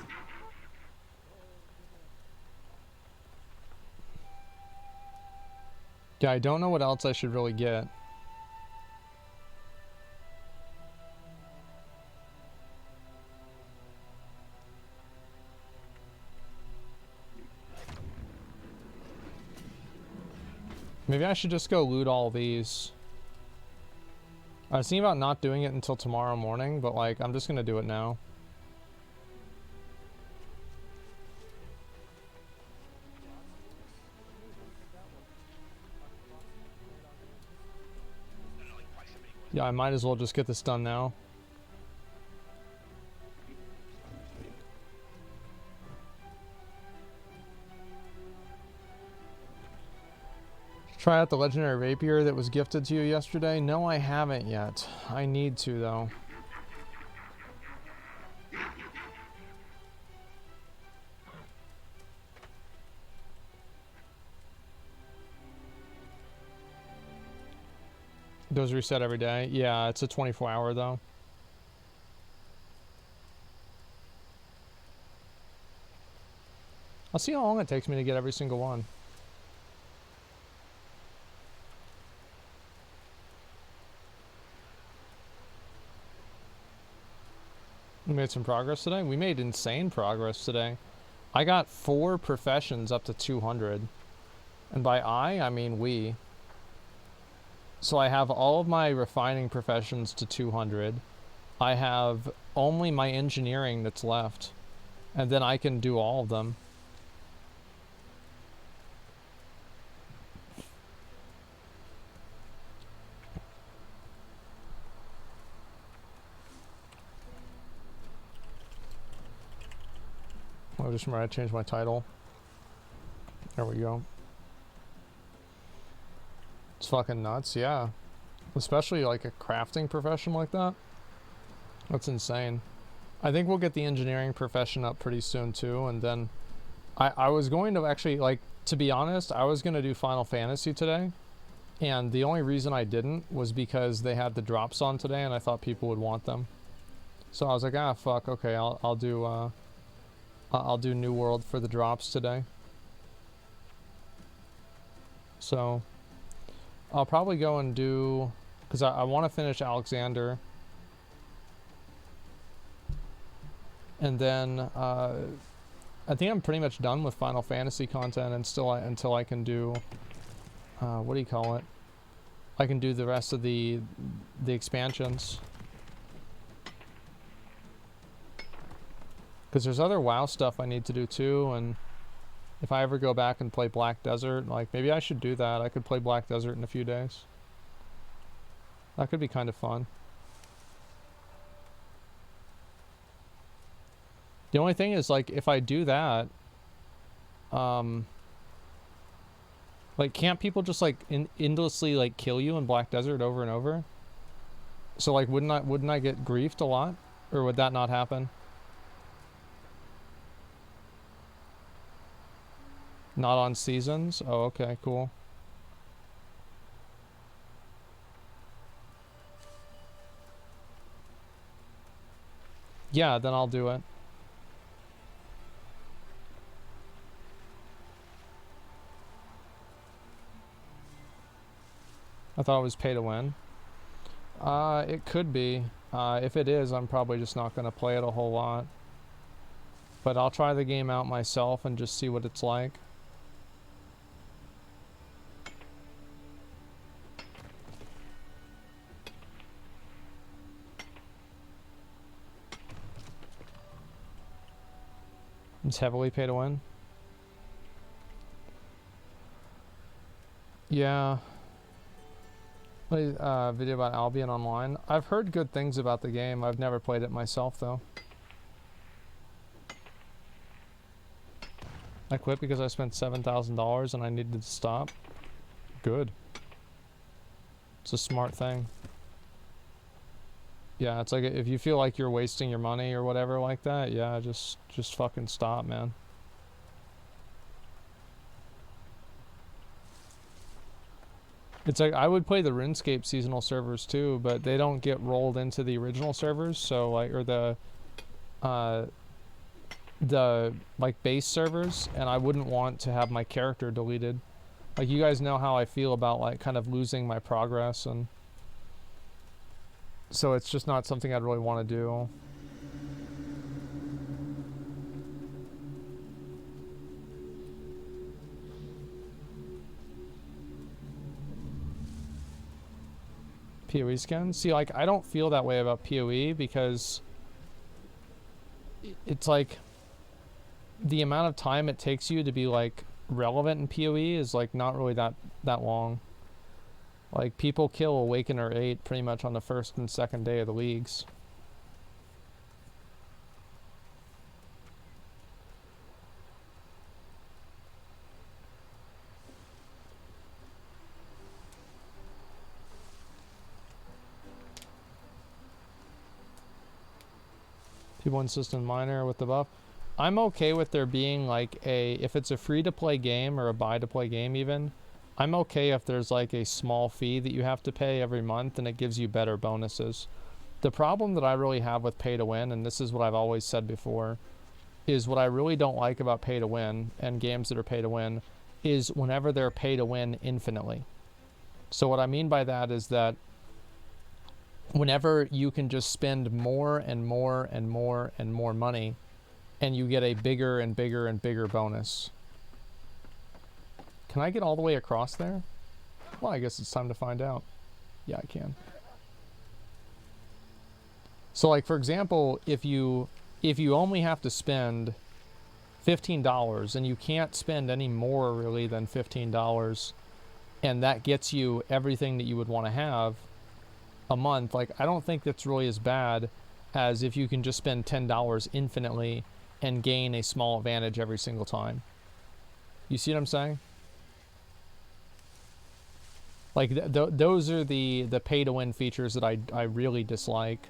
Yeah, I don't know what else I should really get. Maybe I should just go loot all these. I was thinking about not doing it until tomorrow morning, but like, I'm just gonna do it now. Yeah, I might as well just get this done now. Try out the legendary rapier that was gifted to you yesterday? No, I haven't yet. I need to, though. Those reset every day? Yeah, it's a 24-hour, though. I'll see how long it takes me to get every single one. We made some progress today. We made insane progress today. I got 4 professions up to 200. And by I mean we. So I have all of my refining professions to 200. I have only my engineering that's left. And then I can do all of them. I just remember I changed my title. There we go. It's fucking nuts, yeah. Especially like a crafting profession like that. That's insane. I think we'll get the engineering profession up pretty soon too, and then I was going to actually, like, to be honest, I was going to do Final Fantasy today, and the only reason I didn't was because they had the drops on today and I thought people would want them. So I was like, ah, fuck, okay, I'll do I'll do New World for the drops today. So I'll probably go and do, because I want to finish Alexander. And then I think I'm pretty much done with Final Fantasy content until I can do, what do you call it? I can do the rest of the expansions. Because there's other WoW stuff I need to do too, and if I ever go back and play Black Desert, like maybe I should do that. I could play Black Desert in a few days. That could be kind of fun. The only thing is, like, if I do that, like, can't people just, like, endlessly, like, kill you in Black Desert over and over? So, like, wouldn't I get griefed a lot? Or would that not happen? Not on seasons? Oh, okay, cool. Yeah, then I'll do it. I thought it was pay to win. It could be. If it is, I'm probably just not going to play it a whole lot. But I'll try the game out myself and just see what it's like. It's heavily pay to win. Yeah. Video about Albion Online. I've heard good things about the game. I've never played it myself though. I quit because I spent $7,000 and I needed to stop. Good. It's a smart thing. Yeah, it's like if you feel like you're wasting your money or whatever like that, yeah, just fucking stop, man. It's like I would play the RuneScape seasonal servers too, but they don't get rolled into the original servers, so like, or the like base servers, and I wouldn't want to have my character deleted. Like, you guys know how I feel about like kind of losing my progress, and so it's just not something I'd really want to do. PoE skins? See, like, I don't feel that way about PoE because it's like the amount of time it takes you to be like relevant in PoE is like not really that long. Like, people kill Awakener 8 pretty much on the first and second day of the leagues. People insist on minor with the buff. I'm okay with there being like if it's a free-to-play game or a buy-to-play game even, I'm okay if there's like a small fee that you have to pay every month and it gives you better bonuses. The problem that I really have with pay to win, and this is what I've always said before, is what I really don't like about pay to win and games that are pay to win is whenever they're pay to win infinitely. So what I mean by that is that whenever you can just spend more and more and more and more money and you get a bigger and bigger and bigger bonus. Can I get all the way across there? Well, I guess it's time to find out. Yeah, I can. So like, for example, if you only have to spend $15 and you can't spend any more really than $15, and that gets you everything that you would want to have a month, like, I don't think that's really as bad as if you can just spend $10 infinitely and gain a small advantage every single time. You see what I'm saying? Like, those are the pay to win features that I really dislike.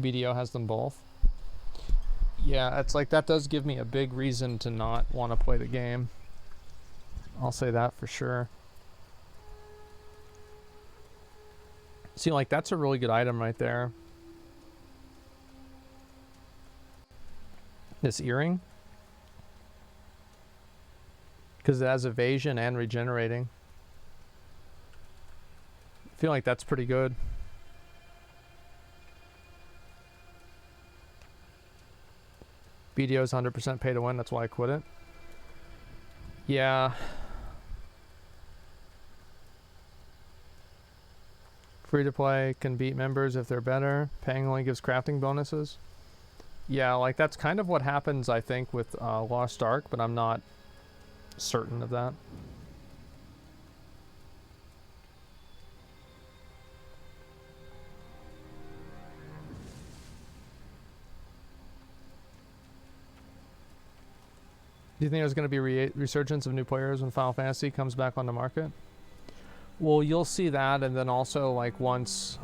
BDO has them both. Yeah, it's like that does give me a big reason to not want to play the game. I'll say that for sure. See, like, that's a really good item right there. This earring. Because it has evasion and regenerating. I feel like that's pretty good. BDO is 100% pay to win, that's why I quit it. Yeah. Free to play can beat members if they're better. Paying only gives crafting bonuses. Yeah, like that's kind of what happens, I think, with Lost Ark, but I'm not certain of that. Do you think there's going to be a resurgence of new players when Final Fantasy comes back on the market? Well, you'll see that, and then also, like, once...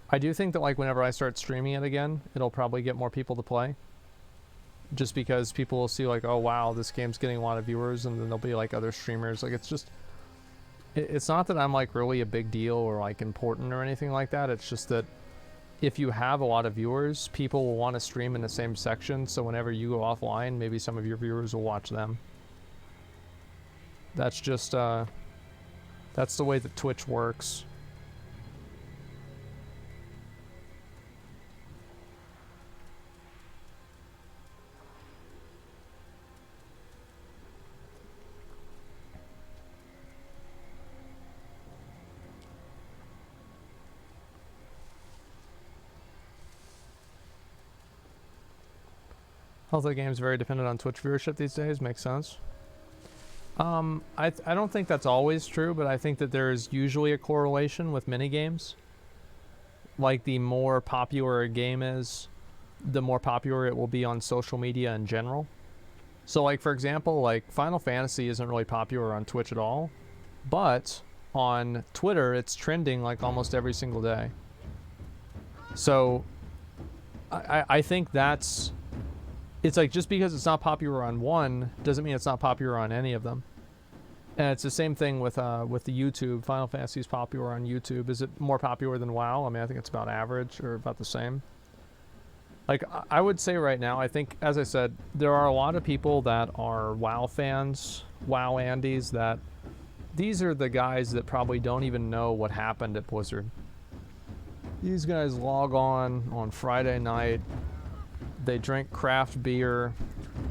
I do think that, like, whenever I start streaming it again, it'll probably get more people to play. Just because people will see, like, oh, wow, this game's getting a lot of viewers, and then there'll be, like, other streamers. Like, it's just... It's not that I'm, like, really a big deal or, like, important or anything like that. It's just that if you have a lot of viewers, people will want to stream in the same section, so whenever you go offline, maybe some of your viewers will watch them. That's just, that's the way that Twitch works. Health of the game is very dependent on Twitch viewership these days. Makes sense. I don't think that's always true, but I think that there is usually a correlation with minigames. Like, the more popular a game is, the more popular it will be on social media in general. So, like, for example, like, Final Fantasy isn't really popular on Twitch at all, but on Twitter, it's trending, like, almost every single day. So, I think that's... It's like, just because it's not popular on one doesn't mean it's not popular on any of them. And it's the same thing with the YouTube. Final Fantasy is popular on YouTube. Is it more popular than WoW? I mean, I think it's about average or about the same. Like, I would say right now, I think, as I said, there are a lot of people that are WoW fans, WoW Andies, that these are the guys that probably don't even know what happened at Blizzard. These guys log on Friday night, they drink craft beer,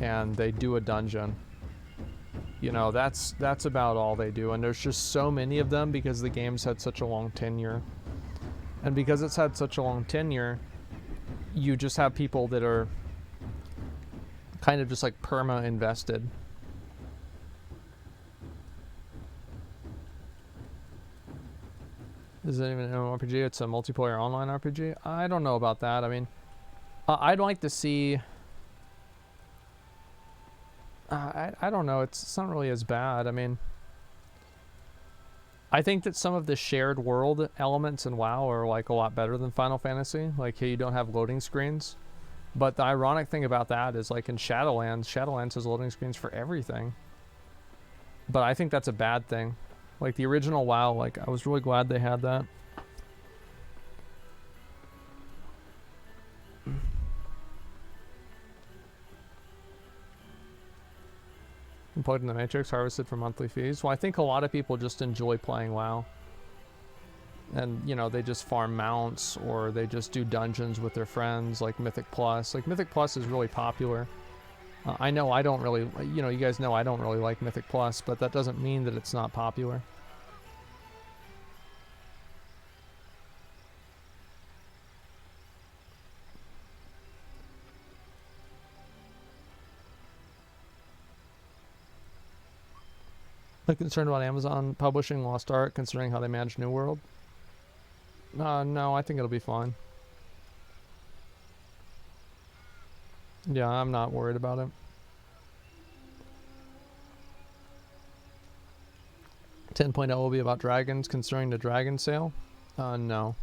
and they do a dungeon. You know, that's about all they do. And there's just so many of them because the game's had such a long tenure. And because it's had such a long tenure, you just have people that are kind of just like perma-invested. Is it even an MMORPG? It's a multiplayer online RPG? I don't know about that. I mean... I'd like to see... I don't know. It's not really as bad. I mean... I think that some of the shared world elements in WoW are, like, a lot better than Final Fantasy. Like, hey, you don't have loading screens. But the ironic thing about that is, like, in Shadowlands has loading screens for everything. But I think that's a bad thing. Like, the original WoW, like, I was really glad they had that. Employed in the Matrix, harvested for monthly fees. Well, I think a lot of people just enjoy playing WoW. And, you know, they just farm mounts, or they just do dungeons with their friends, like Mythic Plus. Like, Mythic Plus is really popular. I know I don't really, you know, you guys know I don't really like Mythic Plus, but that doesn't mean that it's not popular. I'm concerned about Amazon publishing Lost Ark, considering how they manage New World. No, I think it'll be fine. Yeah, I'm not worried about it. 10.0 will be about dragons, considering the dragon sale? No.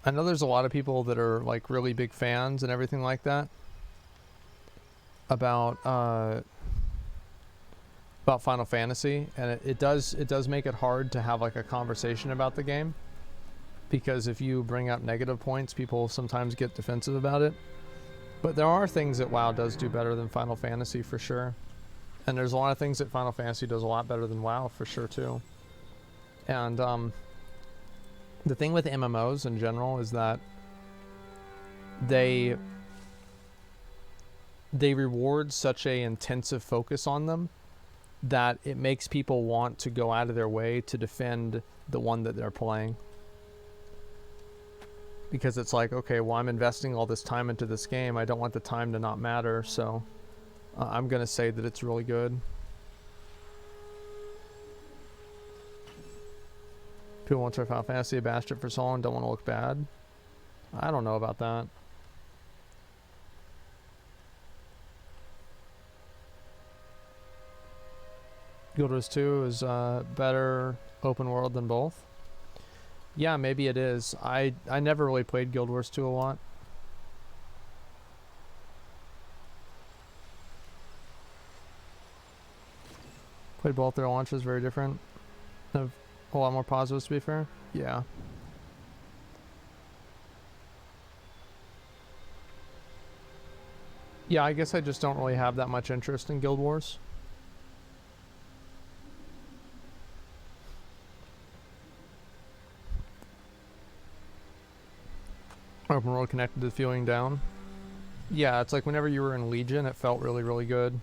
I know there's a lot of people that are like really big fans and everything like that about Final Fantasy, and it does make it hard to have like a conversation about the game, because if you bring up negative points, people sometimes get defensive about it. But there are things that WoW does do better than Final Fantasy for sure, and there's a lot of things that Final Fantasy does a lot better than WoW for sure too. And the thing with MMOs in general is that they reward such a intensive focus on them that it makes people want to go out of their way to defend the one that they're playing. Because it's like, okay, well, I'm investing all this time into this game. I don't want the time to not matter, so I'm going to say that it's really good. People want to try Final Fantasy, bashed it for so long, don't want to look bad. I don't know about that. Guild Wars 2 is better open world than both. Yeah, maybe it is. I never really played Guild Wars 2 a lot. Played both their launches, very different. Have a lot more positives, to be fair. Yeah. Yeah, I guess I just don't really have that much interest in Guild Wars. Open world connected to feeling down. Yeah, it's like whenever you were in Legion, it felt really, really good.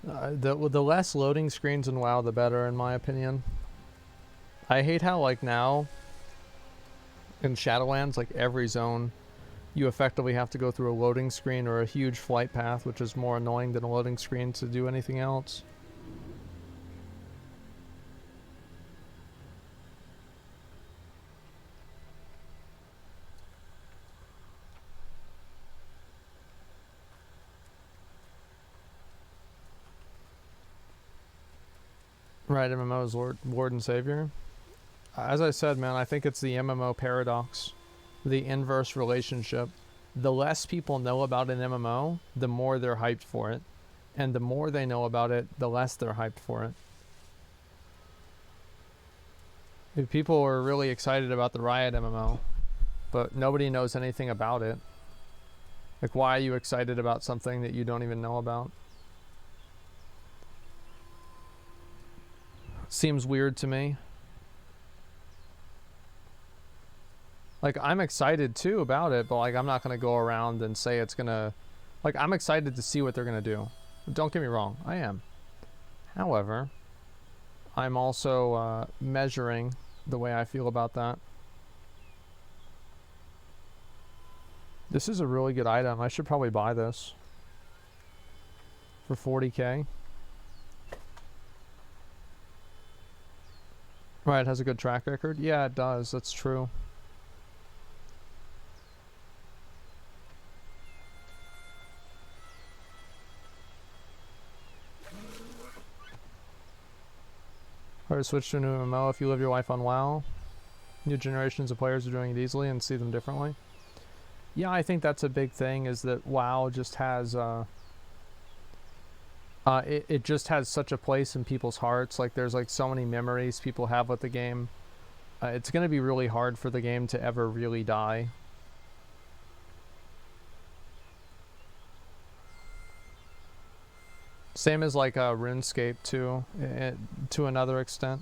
The less loading screens in WoW, the better, in my opinion. I hate how, like, now in Shadowlands, like every zone, you effectively have to go through a loading screen or a huge flight path, which is more annoying than a loading screen to do anything else. Right, MMO is Lord and Savior. As I said, man, I think it's the MMO paradox. The inverse relationship. The less people know about an MMO, the more they're hyped for it. And the more they know about it, the less they're hyped for it. If people are really excited about the Riot MMO, but nobody knows anything about it, like, why are you excited about something that you don't even know about? Seems weird to me. Like, I'm excited too about it, but like, I'm not gonna go around and say it's gonna, like, I'm excited to see what they're gonna do. Don't get me wrong, I am. However, I'm also measuring the way I feel about that. This is a really good item. I should probably buy this for 40k. Right, it has a good track record. Yeah, it does. That's true. Hard to switch to a new MMO if you live your life on WoW. New generations of players are doing it easily and see them differently. Yeah, I think that's a big thing, is that WoW just has it just has such a place in people's hearts. Like, there's like so many memories people have with the game. It's going to be really hard for the game to ever really die. Same as like RuneScape too, to another extent.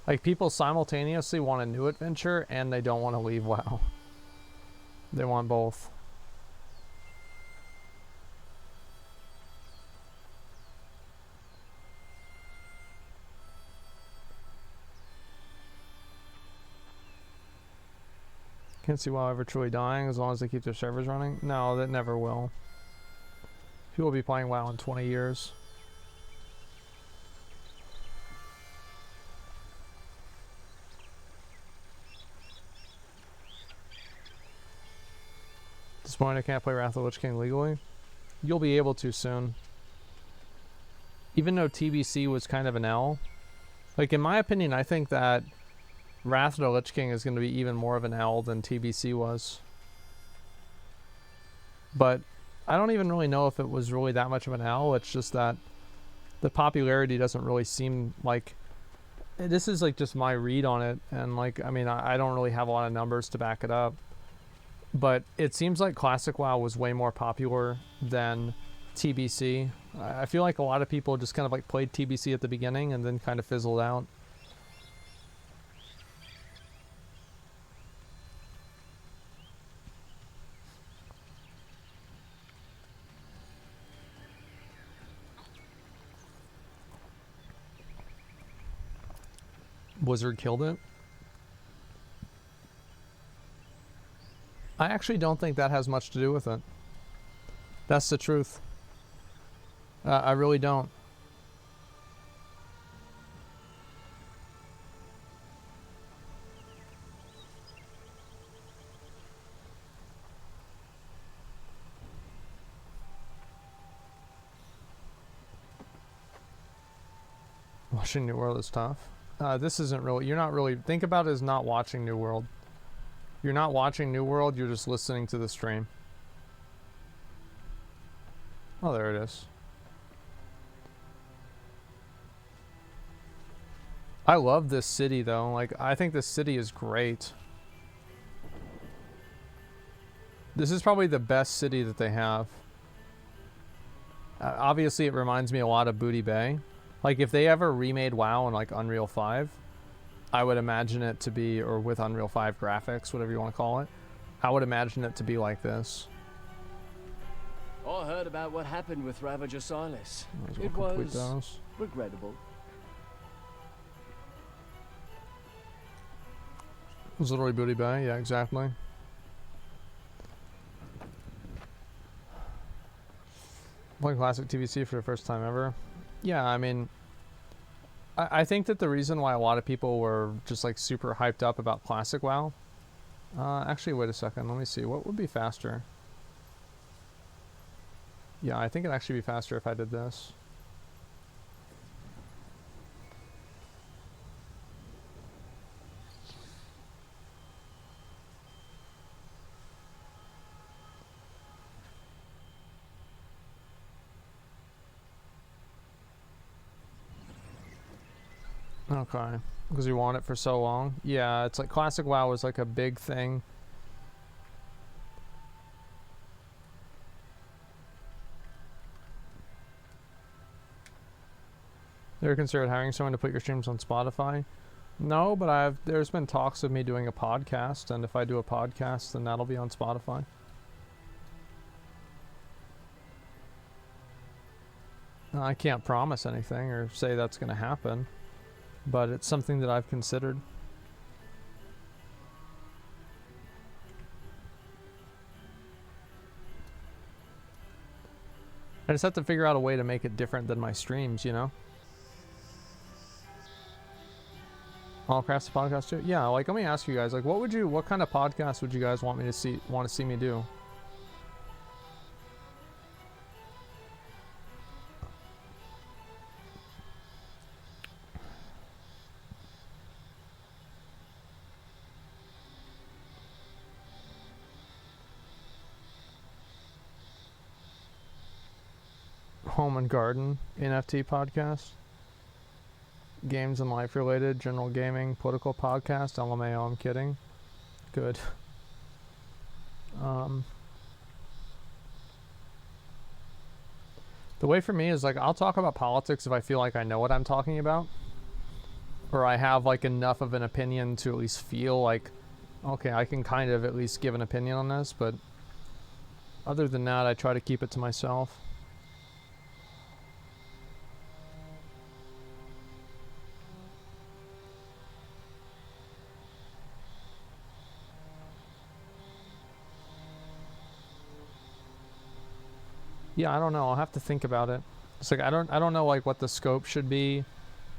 Like, people simultaneously want a new adventure and they don't want to leave WoW. They want both. Can't see WoW ever truly dying as long as they keep their servers running. No, that never will. People will be playing WoW in 20 years. At this point, I can't play Wrath of the Lich King legally. You'll be able to soon. Even though TBC was kind of an L, Like, in my opinion, I think that Wrath of the Lich King is going to be even more of an L than TBC was. But I don't even really know if it was really that much of an L. It's just that the popularity doesn't really seem like... This is like just my read on it, and like, I mean, I don't really have a lot of numbers to back it up. But it seems like Classic WoW was way more popular than TBC. I feel like a lot of people just kind of like played TBC at the beginning and then kind of fizzled out. Blizzard killed it. I actually don't think that has much to do with it. That's the truth. I really don't. Watching New World is tough. This isn't really... You're not really... Think about it as not watching New World. You're not watching New World, you're just listening to the stream. Oh, there it is. I love this city, though. Like, I think this city is great. This is probably the best city that they have. Obviously, it reminds me a lot of Booty Bay. Like, if they ever remade WoW in, like, Unreal 5, I would imagine it to be, or with Unreal 5 graphics, whatever you want to call it, I would imagine it to be like this. I heard about what happened with Ravager Silas. It was regrettable. It was literally Booty Bay, yeah, exactly. Playing classic TVC for the first time ever. Yeah, I mean, I think that the reason why a lot of people were just like super hyped up about classic WoW. Actually, wait a second. Let me see. What would be faster? Yeah, I think it'd actually be faster if I did this. Okay, because you want it for so long. Yeah, it's like classic WoW was like a big thing. You ever considered hiring someone to put your streams on Spotify? No, but there's been talks of me doing a podcast, and if I do a podcast, then that'll be on Spotify. I can't promise anything or say that's going to happen, but it's something that I've considered. I just have to figure out a way to make it different than my streams, you know? All Crafts podcast too? Yeah, like let me ask you guys, like what kind of podcast would you guys want to see me do? Home and Garden NFT podcast, games and life related, general gaming, political podcast, LMAO, I'm kidding. Good. The way for me is like I'll talk about politics if I feel like I know what I'm talking about, or I have like enough of an opinion to at least feel like, okay, I can kind of at least give an opinion on this, but other than that I try to keep it to myself. Yeah, I don't know. I'll have to think about it. It's like I don't know like what the scope should be.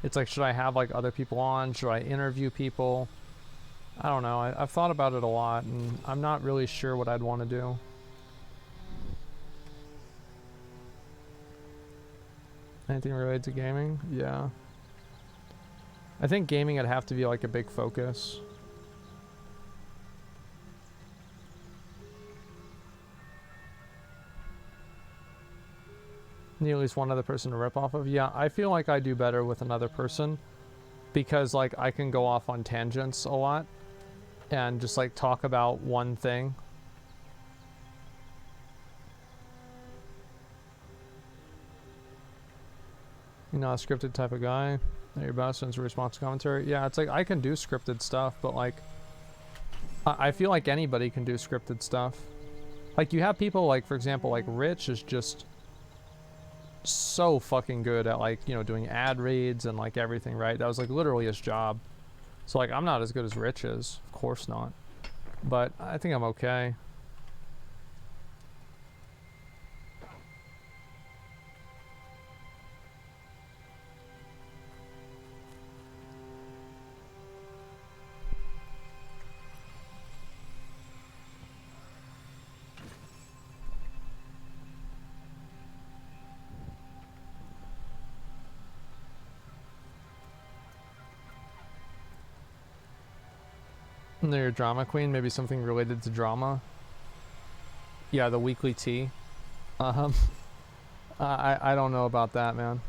It's like, should I have like other people on? Should I interview people? I don't know. I've thought about it a lot, and I'm not really sure what I'd want to do. Anything related to gaming? Yeah. I think gaming would have to be like a big focus. Need at least one other person to rip off of. Yeah, I feel like I do better with another person because like I can go off on tangents a lot and just like talk about one thing. You're not a scripted type of guy. Not your best sense of response commentary. Yeah, it's like I can do scripted stuff, but like I feel like anybody can do scripted stuff. Like you have people like, for example, like Rich is just so fucking good at like, you know, doing ad reads and like everything, right? That was like literally his job. So like I'm not as good as Rich is, of course not. But I think I'm okay. And they're your drama queen, maybe something related to drama. Yeah, the weekly tea. I don't know about that, man.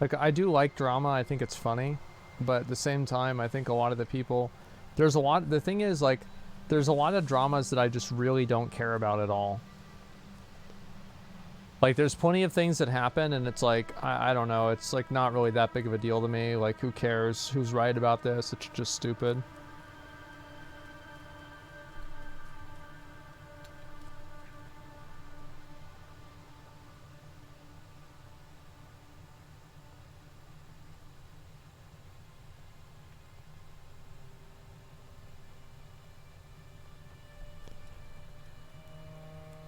Like I do like drama, I think it's funny, but at the same time I think a lot of the people, the thing is like there's a lot of dramas that I just really don't care about at all. Like there's plenty of things that happen and it's like I don't know, it's like not really that big of a deal to me. Like who cares who's right about this? It's just stupid.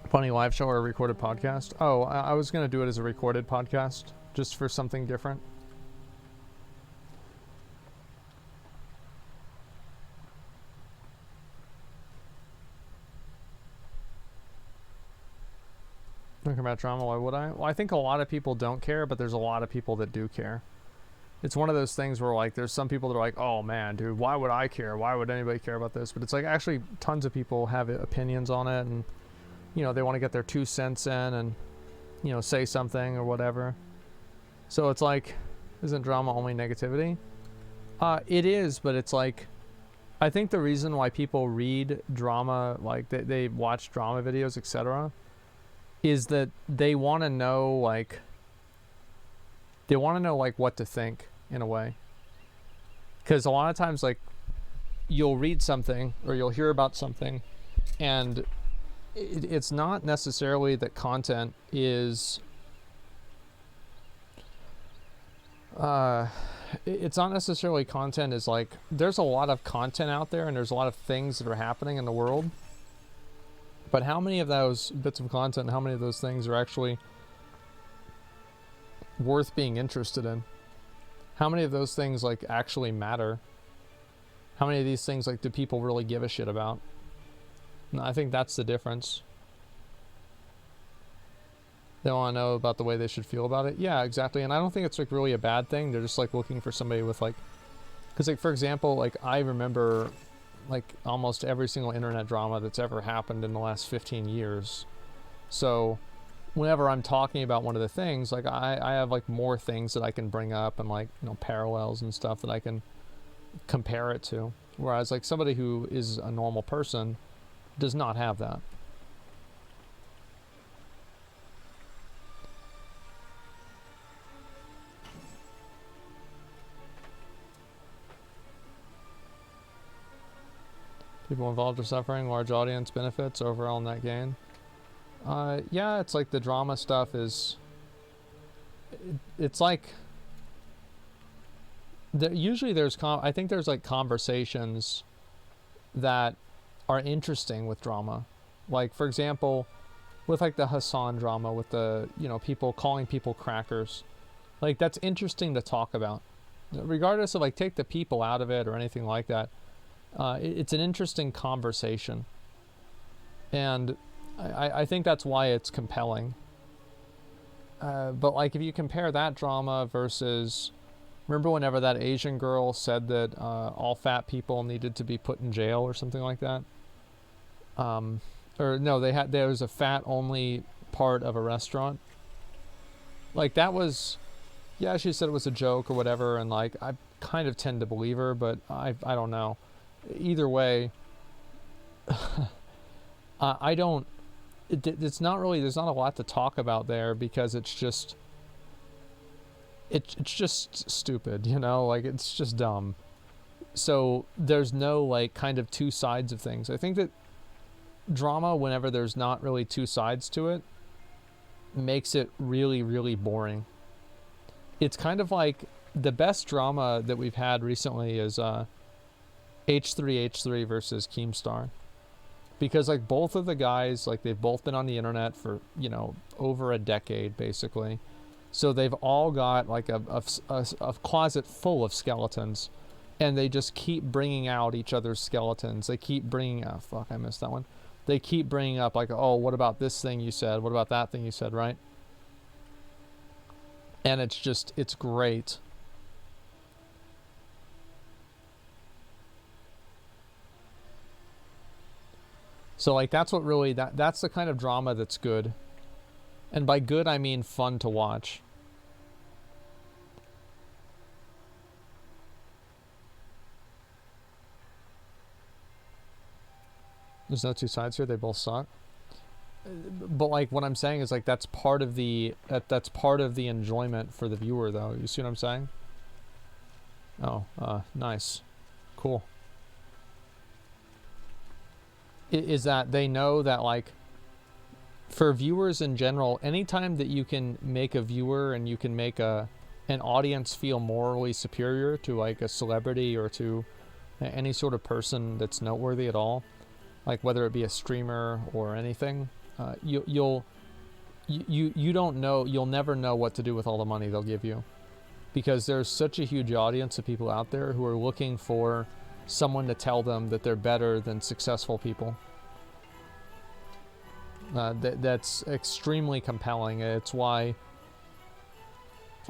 Funny live show or a recorded podcast? Oh, I was going to do it as a recorded podcast, just for something different. Talking about drama, why would I? Well, I think a lot of people don't care, but there's a lot of people that do care. It's one of those things where like there's some people that are like, oh man, dude, why would I care? Why would anybody care about this? But it's like actually tons of people have opinions on it and you know, they want to get their 2 cents in and, you know, say something or whatever. So it's like, isn't drama only negativity? It is, but it's like, I think the reason why people read drama, like they watch drama videos, etc., is that they want to know, like, what to think in a way. Because a lot of times, like, you'll read something or you'll hear about something and it's not necessarily that content is it's not necessarily content is like there's a lot of content out there and there's a lot of things that are happening in the world, but how many of those bits of content, how many of those things are actually worth being interested in? How many of those things like actually matter? How many of these things like do people really give a shit about? I think that's the difference. They want to know about the way they should feel about it. Yeah, exactly. And I don't think it's like really a bad thing. They're just like looking for somebody with like, because like for example, like I remember like almost every single internet drama that's ever happened in the last 15 years. So whenever I'm talking about one of the things, like I have like more things that I can bring up and like, you know, parallels and stuff that I can compare it to. Whereas like somebody who is a normal person does not have that. People involved are suffering, large audience benefits overall net gain. Yeah, it's like the drama stuff is, it's like, usually there's, I think there's like conversations that are interesting with drama. Like, for example, with like the Hassan drama with the, you know, people calling people crackers. Like, that's interesting to talk about. Regardless of like, take the people out of it or anything like that. It's an interesting conversation. And I think that's why it's compelling. But like if you compare that drama versus, Remember whenever that Asian girl said that all fat people needed to be put in jail or something like that? Or no, there was a fat only part of a restaurant. Like that was, yeah, she said it was a joke or whatever, and like I kind of tend to believe her, but I don't know. Either way, I don't. It's not really. There's not a lot to talk about there because it's just. It's just stupid, you know. Like it's just dumb. So there's no like kind of two sides of things. I think that drama, whenever there's not really two sides to it, makes it really, really boring. It's kind of like the best drama that we've had recently is H3H3 versus Keemstar. Because like both of the guys, like they've both been on the internet for, you know, over a decade basically. So they've all got like a closet full of skeletons, and they just keep bringing out each other's skeletons. They keep bringing, oh fuck, I missed that one. They keep bringing up like, oh, what about this thing you said? What about that thing you said, right? And it's just, it's great. So like that's what really, that's the kind of drama that's good. And by good, I mean fun to watch. There's no two sides here. They both suck. But like what I'm saying is like that's part of the enjoyment for the viewer, though. You see what I'm saying? Oh, nice, cool. Is that they know that like for viewers in general, anytime that you can make a viewer and you can make an audience feel morally superior to like a celebrity or to any sort of person that's noteworthy at all, like whether it be a streamer or anything, you'll never know what to do with all the money they'll give you, because there's such a huge audience of people out there who are looking for someone to tell them that they're better than successful people. That's extremely compelling. It's why,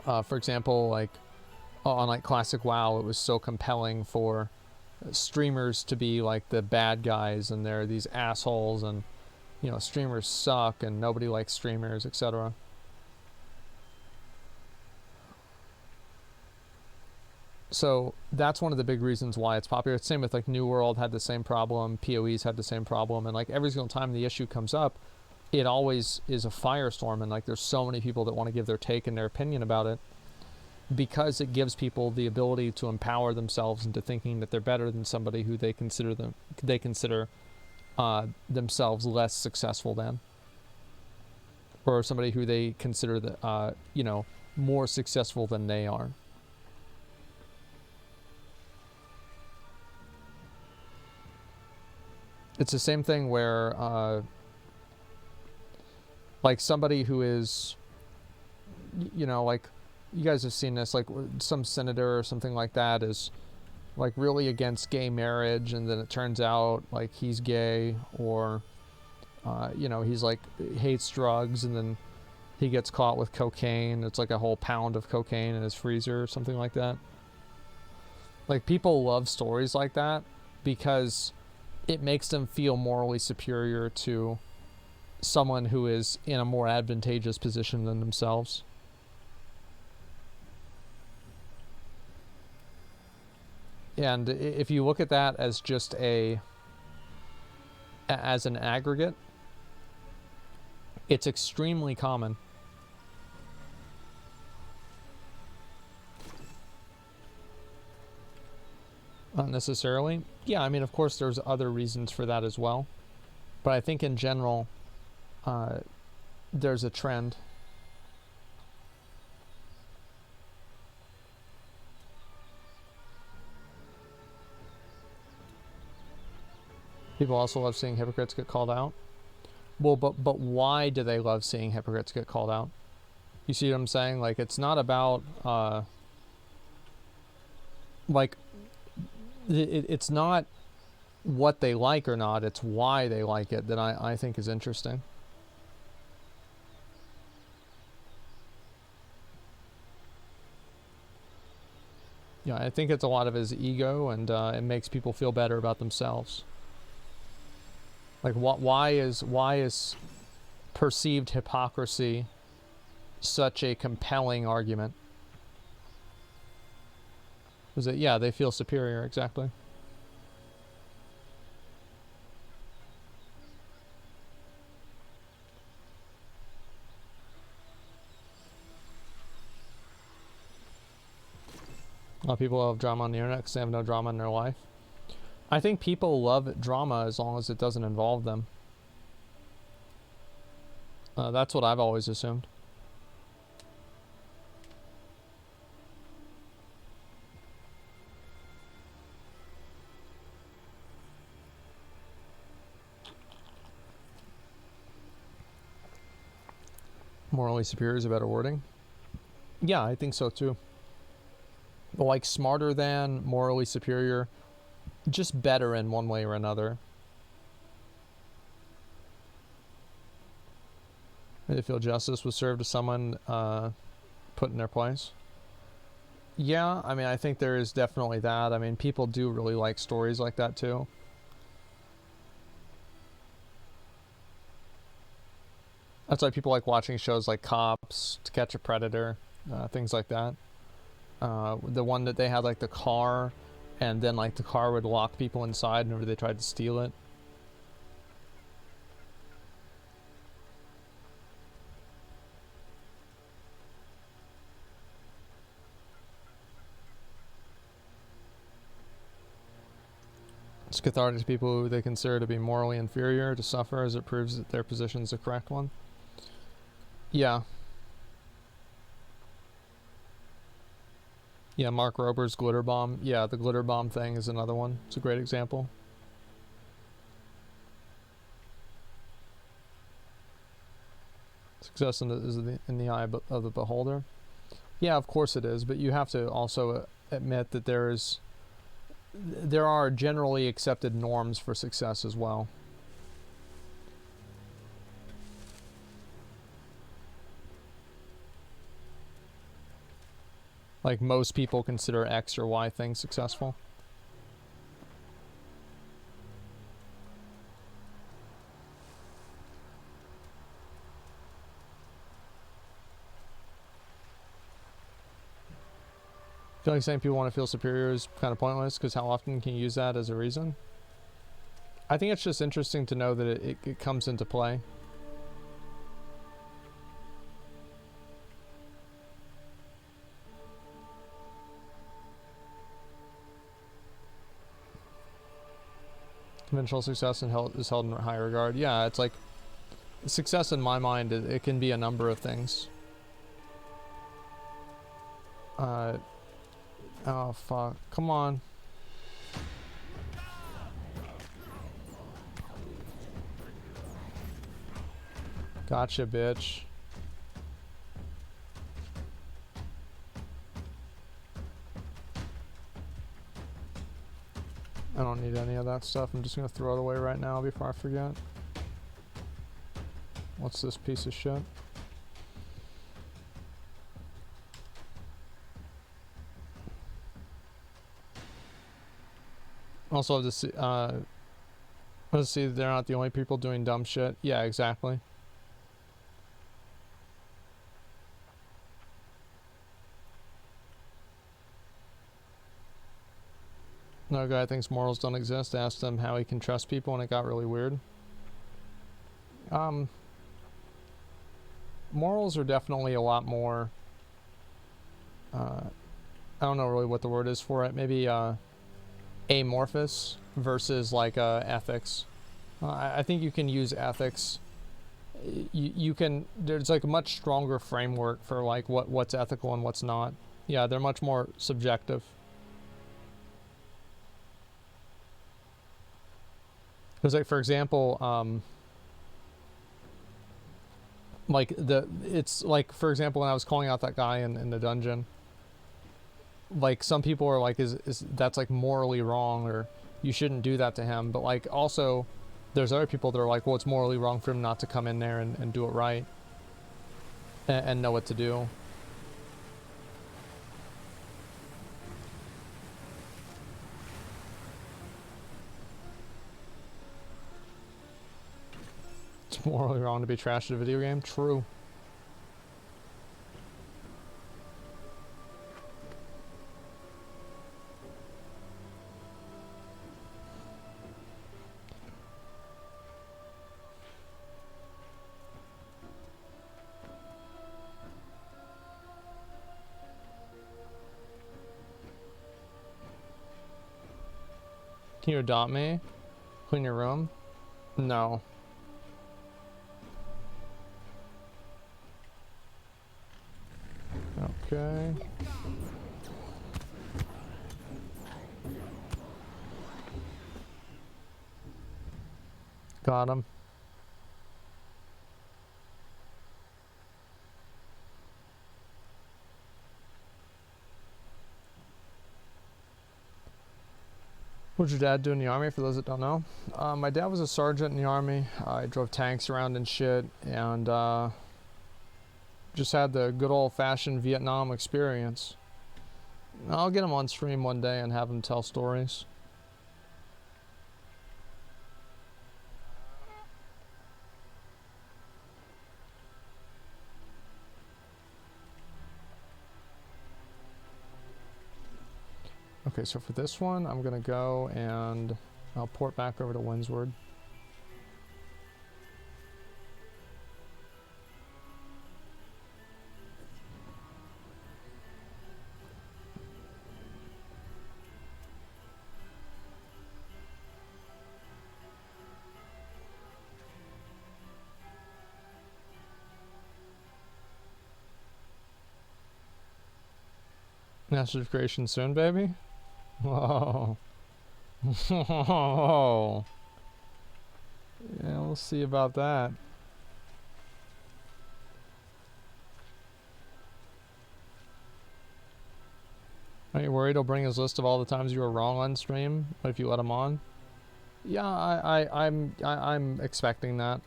for example, like on like Classic WoW, it was so compelling for streamers to be like the bad guys and they're these assholes and, you know, streamers suck and nobody likes streamers, etc. So that's one of the big reasons why it's popular. Same with like New World had the same problem, PoE's had the same problem, and like every single time the issue comes up, it always is a firestorm, and like there's so many people that want to give their take and their opinion about it, because it gives people the ability to empower themselves into thinking that they're better than somebody who they consider themselves less successful than, or somebody who they consider that you know, more successful than they are. It's the same thing where like somebody who is, you know, like you guys have seen this, like some senator or something like that is like really against gay marriage, and then it turns out like he's gay, or you know, he's like hates drugs, and then he gets caught with cocaine. It's like a whole pound of cocaine in his freezer or something like that. Like people love stories like that because it makes them feel morally superior to someone who is in a more advantageous position than themselves. And if you look at that as just as an aggregate, it's extremely common. Not necessarily. Yeah, I mean, of course, there's other reasons for that as well. But I think in general, there's a trend. People also love seeing hypocrites get called out. Well, but why do they love seeing hypocrites get called out? You see what I'm saying? Like, it's not about, like, it's not what they like or not, it's why they like it that I think is interesting. Yeah, I think it's a lot of his ego, and it makes people feel better about themselves. Like, why is perceived hypocrisy such a compelling argument? Is it? Yeah, they feel superior, exactly. A lot of people love drama on the internet because they have no drama in their life. I think people love drama as long as it doesn't involve them. That's what I've always assumed. Morally superior is a better wording. Yeah, I think so too. But like smarter than, morally superior, just better in one way or another. They feel justice was served to someone put in their place. Yeah, I mean, I think there is definitely that. I mean, people do really like stories like that too. That's why people like watching shows like Cops, To Catch a Predator, things like that. The one that they had like the car, and then like the car would lock people inside whenever they tried to steal it. It's cathartic to people who they consider to be morally inferior to suffer, as it proves that their position is the correct one. Yeah. Yeah, Mark Rober's glitter bomb. Yeah, the glitter bomb thing is another one. It's a great example. Success is in the eye of the beholder. Yeah, of course it is, but you have to also admit that there are generally accepted norms for success as well. Like most people consider X or Y things successful. I feel like saying people want to feel superior is kind of pointless, because how often can you use that as a reason? I think it's just interesting to know that it comes into play. Conventional success is held in high regard. Yeah, it's like success in my mind, it can be a number of things. Oh fuck, come on. Gotcha, bitch. I don't need any of that stuff. I'm just gonna throw it away right now before I forget. What's this piece of shit? Also, have to let's see, they're not the only people doing dumb shit. Yeah, exactly. No guy thinks morals don't exist. Asked him how he can trust people, and it got really weird. Morals are definitely a lot more, I don't know really what the word is for it. Maybe amorphous versus like ethics. I think you can use ethics. You can. There's like a much stronger framework for like what's ethical and what's not. Yeah, they're much more subjective. Because like for example, like it's like for example when I was calling out that guy in the dungeon. Like some people are like, is that's like morally wrong, or you shouldn't do that to him. But like also, there's other people that are like, well, it's morally wrong for him not to come in there and do it right, and know what to do. It's morally wrong to be trashed at a video game. True. Can you adopt me? Clean your room? No. Okay. Got him. What did your dad do in the army, for those that don't know? My dad was a sergeant in the army. I drove tanks around and shit, and just had the good old-fashioned Vietnam experience. I'll get him on stream one day and have him tell stories. Okay, so for this one, I'm gonna go and I'll port back over to Windsward. Master of Creation soon, baby? Whoa. Whoa. Yeah, we'll see about that. Are you worried he'll bring his list of all the times you were wrong on stream if you let him on? Yeah, I'm expecting that.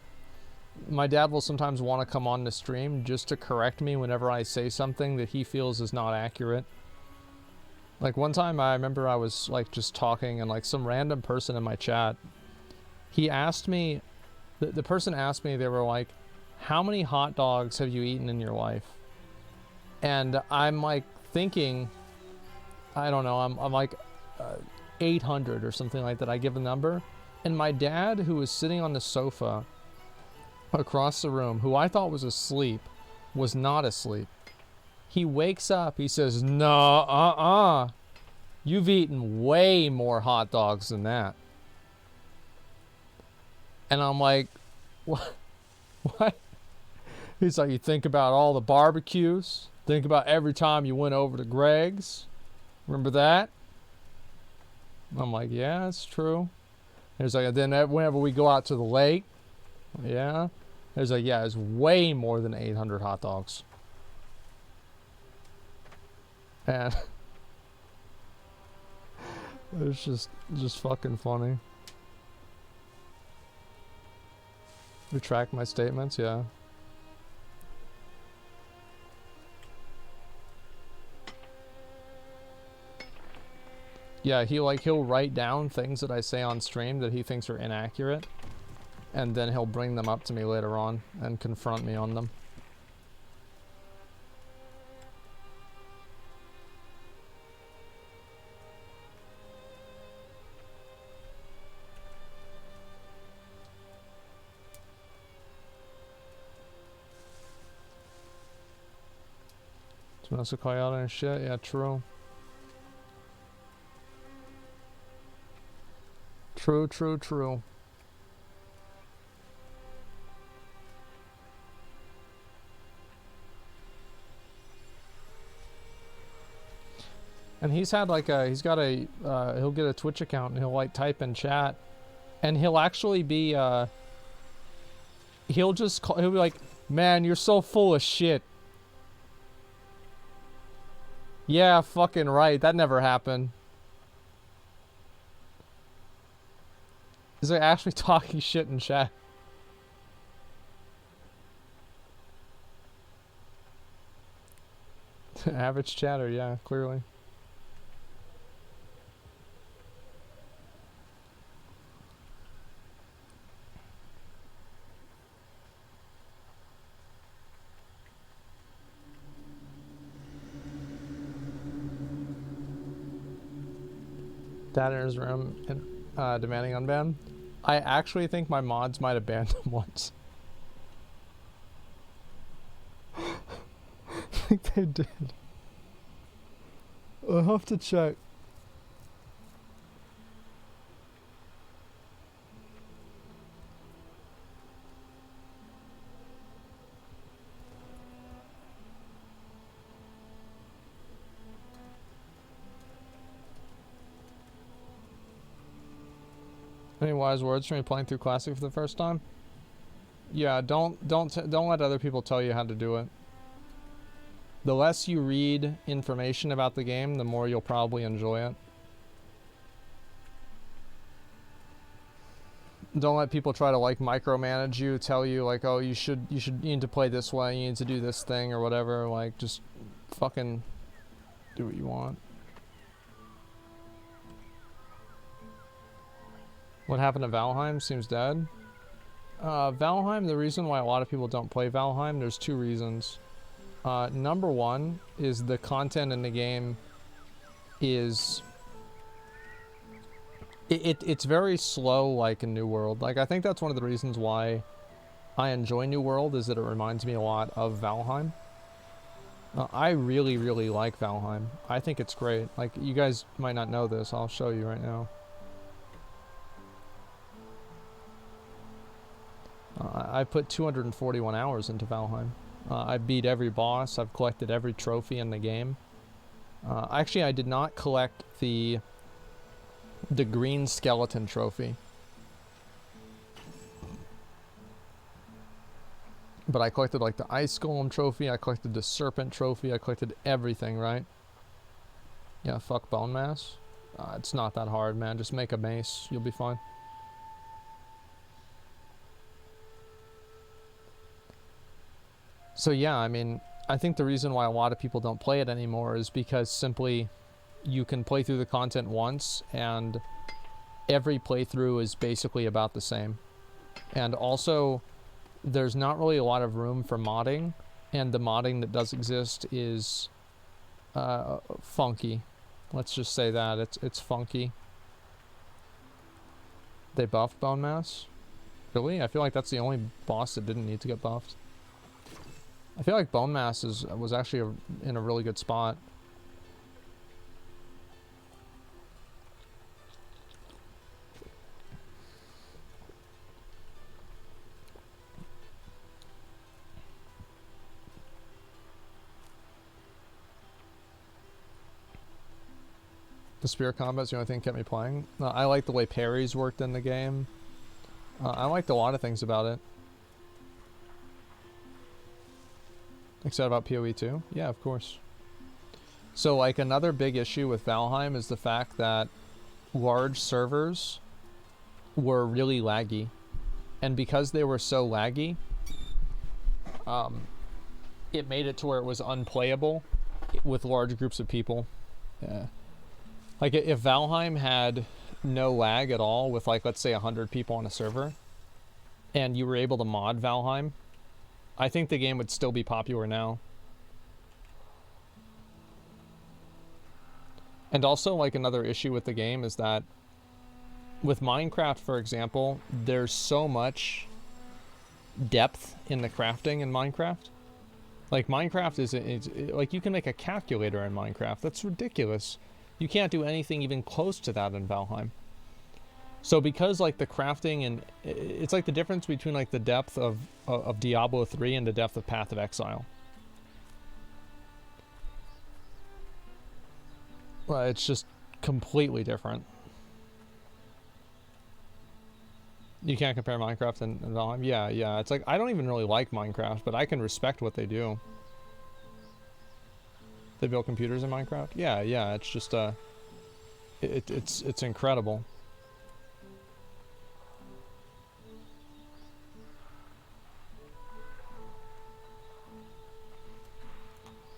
My dad will sometimes want to come on the stream just to correct me whenever I say something that he feels is not accurate. Like one time I remember I was like just talking and like some random person in my chat, he asked me, the person asked me, they were like, how many hot dogs have you eaten in your life? And I'm like thinking, I don't know, I'm like 800 or something like that. I give a number. And my dad, who was sitting on the sofa across the room, who I thought was asleep, was not asleep. He wakes up, he says, no, you've eaten way more hot dogs than that. And I'm like, what? What? He's like, you think about all the barbecues, think about every time you went over to Greg's. Remember that? I'm like, yeah, that's true. He's like, then whenever we go out to the lake, yeah. He's like, yeah, it's way more than 800 hot dogs. And it's just fucking funny. Retract my statements, yeah. Yeah, he'll write down things that I say on stream that he thinks are inaccurate, and then he'll bring them up to me later on and confront me on them. Smells like Coyote and shit, yeah, true. True, true, true. And he's had like a, he's got a, he'll get a Twitch account and he'll like type in chat, and he'll actually be, he'll just call, he'll be like, man, you're so full of shit. Yeah, fucking right, that never happened. He's like actually talking shit in chat. Average chatter, yeah, clearly. Dad in his room and demanding unban. I actually think my mods might have banned him once. I think they did. I'll have to check. Any wise words from you playing through Classic for the first time? Yeah, don't let other people tell you how to do it. The less you read information about the game, the more you'll probably enjoy it. Don't let people try to like micromanage you, tell you like, oh, you need to play this way, you need to do this thing or whatever. Like, just fucking do what you want. What happened to Valheim? Seems dead. Valheim, the reason why a lot of people don't play Valheim, there's two reasons. Number one is the content in the game is... It's very slow like in New World. Like, I think that's one of the reasons why I enjoy New World, is that it reminds me a lot of Valheim. I really, really like Valheim. I think it's great. Like, you guys might not know this. I'll show you right now. I put 241 hours into Valheim. I beat every boss. I've collected every trophy in the game. Actually, I did not collect the green skeleton trophy. But I collected like the ice golem trophy. I collected the serpent trophy. I collected everything, right? Yeah, fuck bone mass. It's not that hard, man. Just make a mace. You'll be fine. So yeah, I mean, I think the reason why a lot of people don't play it anymore is because simply you can play through the content once and every playthrough is basically about the same. And also, there's not really a lot of room for modding, and the modding that does exist is funky. Let's just say that. It's funky. They buffed Bone Mass? Really? I feel like that's the only boss that didn't need to get buffed. I feel like Bone Mass was actually in a really good spot. The spear combat's the only thing that kept me playing. I like the way parries worked in the game. I liked a lot of things about it. Excited about PoE 2? Yeah, of course. So, like, another big issue with Valheim is the fact that large servers were really laggy. And because they were so laggy, it made it to where it was unplayable with large groups of people. Yeah. Like, if Valheim had no lag at all with, like, let's say 100 people on a server, and you were able to mod Valheim, I think the game would still be popular now. And also, like, another issue with the game is that with Minecraft, for example, there's so much depth in the crafting in Minecraft. Like, Minecraft is like, you can make a calculator in Minecraft. That's ridiculous. You can't do anything even close to that in Valheim. So because, like, the crafting and it's like the difference between, like, the depth of Diablo 3 and the depth of Path of Exile. Well, it's just completely different. You can't compare Minecraft and Valheim. Yeah. It's like, I don't even really like Minecraft, but I can respect what they do. They build computers in Minecraft? Yeah. It's just it's incredible.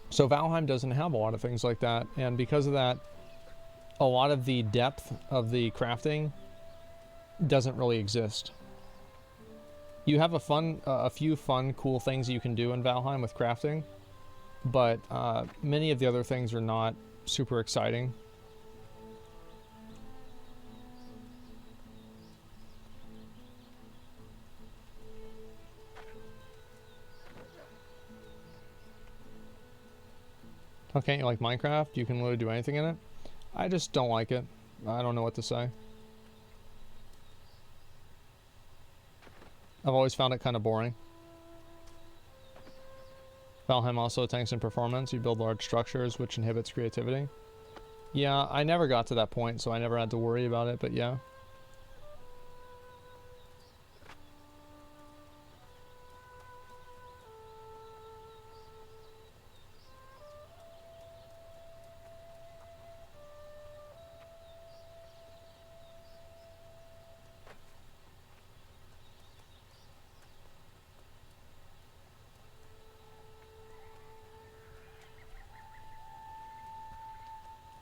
So Valheim doesn't have a lot of things like that, and because of that, a lot of the depth of the crafting doesn't really exist. You have a few fun, cool things you can do in Valheim with crafting, but many of the other things are not super exciting. How can't you like Minecraft? You can literally do anything in it. I just don't like it. I don't know what to say. I've always found it kind of boring. Valheim also tanks in performance. You build large structures, which inhibits creativity. Yeah, I never got to that point, so I never had to worry about it, but yeah.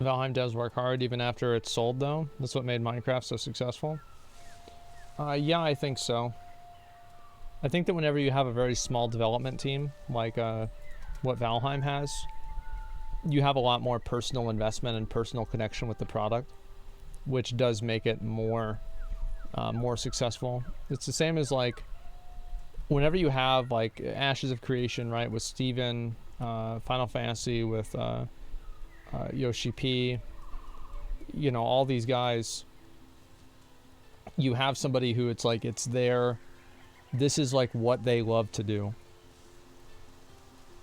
Valheim devs work hard even after it's sold, though. That's what made Minecraft so successful. Yeah, I think so. I think that whenever you have a very small development team, like what Valheim has, you have a lot more personal investment and personal connection with the product, which does make it more successful. It's the same as like whenever you have like Ashes of Creation, right, with Steven, Final Fantasy, with Yoshi P, you know, all these guys, you have somebody who it's like it's this is like what they love to do.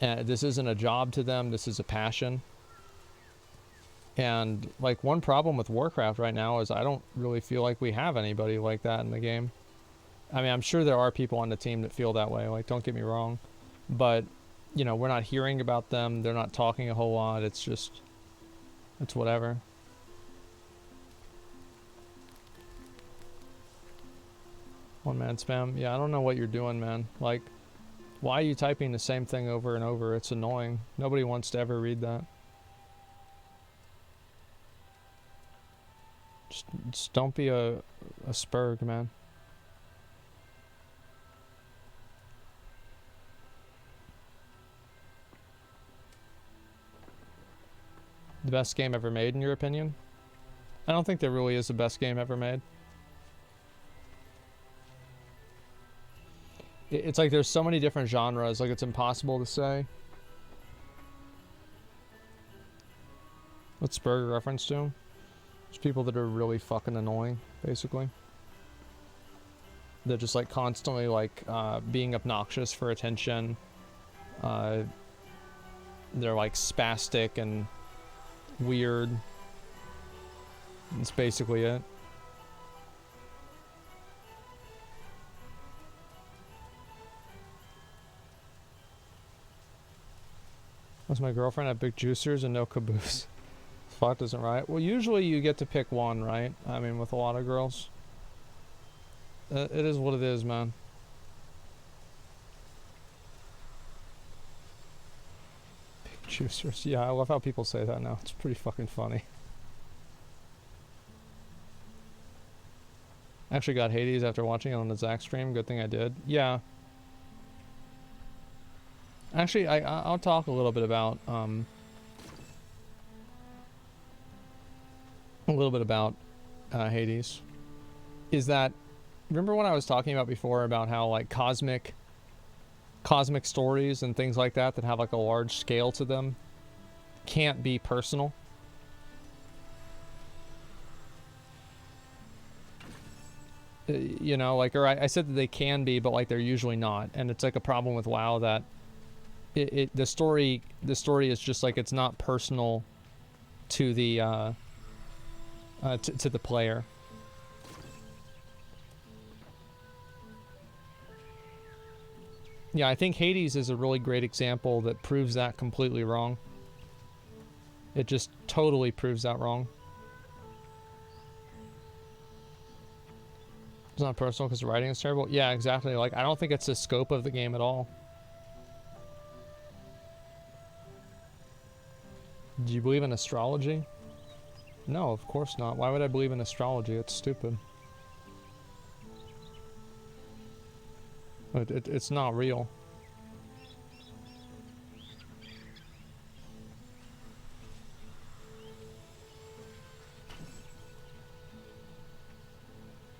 And this isn't a job to them, this is a passion. And like one problem with Warcraft right now is I don't really feel like we have anybody like that in the game. I mean, I'm sure there are people on the team that feel that way, like don't get me wrong, but you know, we're not hearing about them, they're not talking a whole lot, it's whatever. One man spam. Yeah, I don't know what you're doing, man. Like, why are you typing the same thing over and over? It's annoying. Nobody wants to ever read that. Just don't be a spurg, man. The best game ever made, in your opinion? I don't think there really is the best game ever made. It's like there's so many different genres, like it's impossible to say. What's Spurg a reference to? There's people that are really fucking annoying, basically. They're just like constantly like being obnoxious for attention. They're like spastic and weird. That's basically it. Was my girlfriend at Big Juicers and no caboose? Fuck isn't right. Well, usually you get to pick one, right? I mean, with a lot of girls. It is what it is, man. Big Juicers. Yeah, I love how people say that now. It's pretty fucking funny. Actually got Hades after watching it on the Zack stream. Good thing I did. Yeah. Actually, I'll talk a little bit about Hades. Is that, remember what I was talking about before about how like cosmic stories and things like that have like a large scale to them can't be personal? You know, like, or I said that they can be, but like they're usually not, and it's like a problem with WoW that the story is just like it's not personal to the to the player. Yeah, I think Hades is a really great example that proves that completely wrong. It just totally proves that wrong. It's not personal because the writing is terrible. Yeah, exactly. Like, I don't think it's the scope of the game at all. Do you believe in astrology? No, of course not. Why would I believe in astrology? It's stupid. It's not real.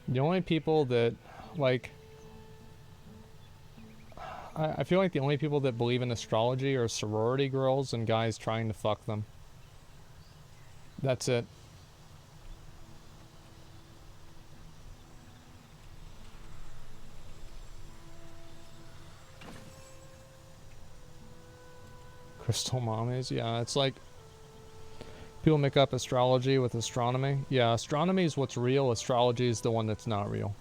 The only people that, like, I feel like the only people that believe in astrology are sorority girls and guys trying to fuck them. That's it. Crystal mommies, yeah, it's like people make up astrology with astronomy. Yeah, astronomy is what's real, astrology is the one that's not real.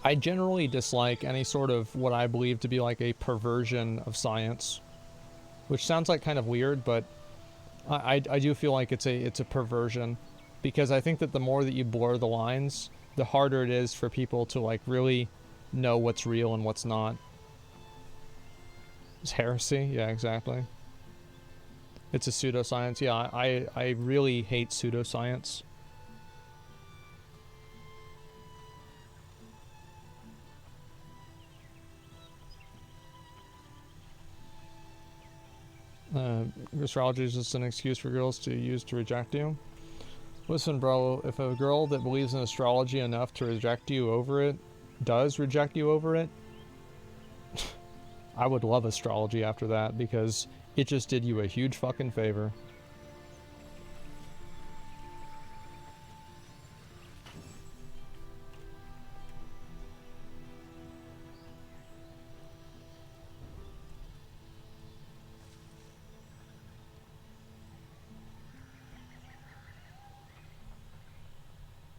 I generally dislike any sort of what I believe to be like a perversion of science, which sounds like kind of weird, but I do feel like it's a perversion, because I think that the more that you blur the lines, the harder it is for people to like really know what's real and what's not. It's heresy, yeah, exactly. It's a pseudoscience. Yeah, I really hate pseudoscience. Astrology is just an excuse for girls to use to reject you. Listen, bro, if a girl that believes in astrology enough to reject you over it does reject you over it, I would love astrology after that, because it just did you a huge fucking favor.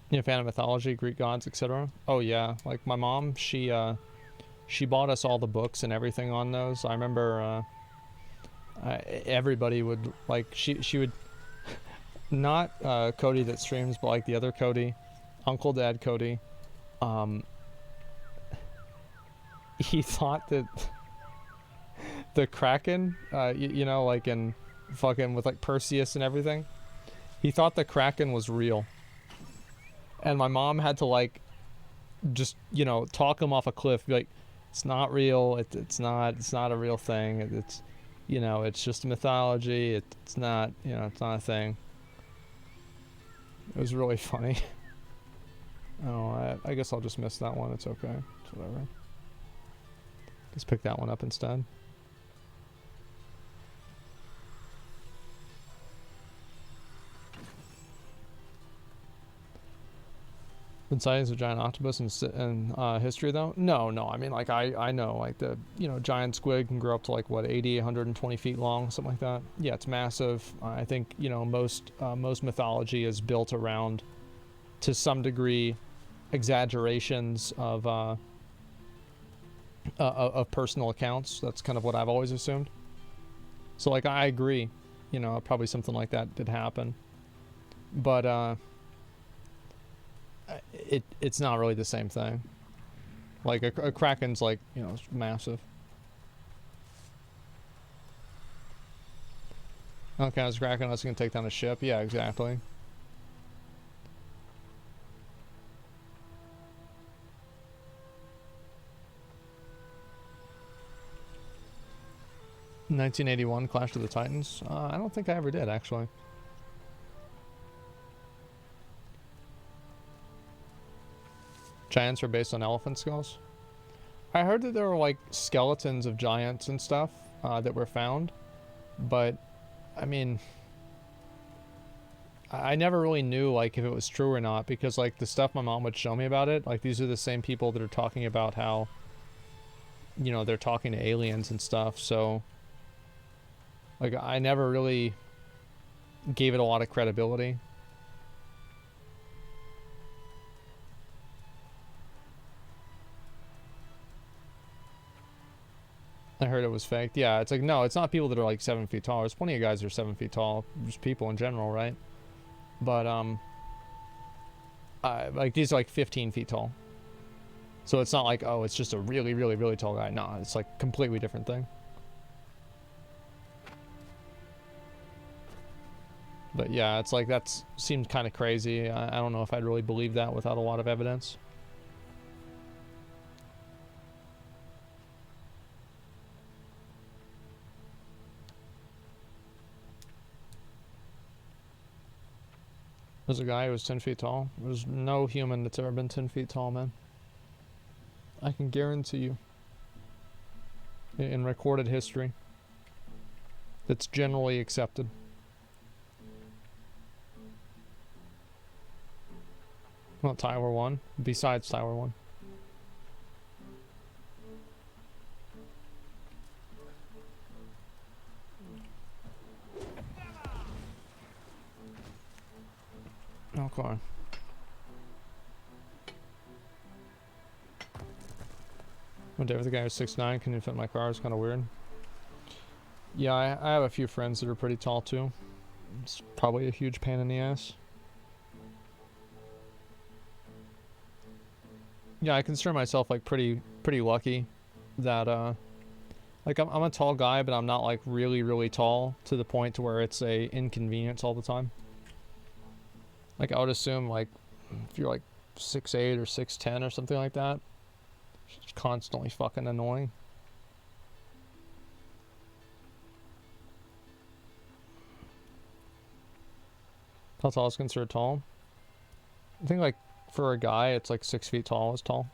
You know, fan of mythology, Greek gods, etc. Oh yeah, like my mom, she bought us all the books and everything on those. I remember everybody would like she would not Cody that streams, but like the other Cody, Uncle Dad Cody. He thought that the Kraken, you know, like in fucking with like Perseus and everything, he thought the Kraken was real. And my mom had to like just, you know, talk him off a cliff, be like, it's not real, it's not a real thing, it's, you know, it's just a mythology, it's not, you know, it's not a thing. It was really funny. Oh, I guess I'll just miss that one, it's okay, it's whatever. Just pick that one up instead. Been sightings of giant octopus in history though? No, I mean, like I know, like the, you know, giant squid can grow up to like what, 80, 120 feet long, something like that. Yeah, it's massive. I think, you know, most mythology is built around, to some degree, exaggerations of personal accounts. That's kind of what I've always assumed. So like I agree, you know, probably something like that did happen, but it's not really the same thing. Like a Kraken's like, you know, massive. Okay, it's Kraken unless you can take down a ship. Yeah, exactly. ...1981 Clash of the Titans. I don't think I ever did, actually. Giants are based on elephant skulls. I heard that there were like skeletons of giants and stuff that were found, but I mean, I never really knew like if it was true or not, because like the stuff my mom would show me about it, like these are the same people that are talking about how, you know, they're talking to aliens and stuff. So like I never really gave it a lot of credibility. I heard it was faked. Yeah, it's like, no, it's not people that are like 7 feet tall. There's plenty of guys that are 7 feet tall. Just people in general, right? But, like these are like 15 feet tall. So it's not like, oh, it's just a really, really, really tall guy. No, it's like completely different thing. But yeah, it's like, that seems kind of crazy. I don't know if I'd really believe that without a lot of evidence. There's a guy who was 10 feet tall. There's no human that's ever been 10 feet tall, man. I can guarantee you. In recorded history. That's generally accepted. Well, Tyler won. Besides Tyler won. Okay. When David, the guy who's 6'9", can you fit in my car? It's kind of weird. Yeah, I have a few friends that are pretty tall too. It's probably a huge pain in the ass. Yeah, I consider myself like pretty lucky that like I'm a tall guy, but I'm not like really tall to the point to where it's a inconvenience all the time. Like I would assume like if you're like 6'8" or 6'10" or something like that, it's constantly fucking annoying. How tall is considered tall? I think like for a guy it's like 6 feet tall is tall.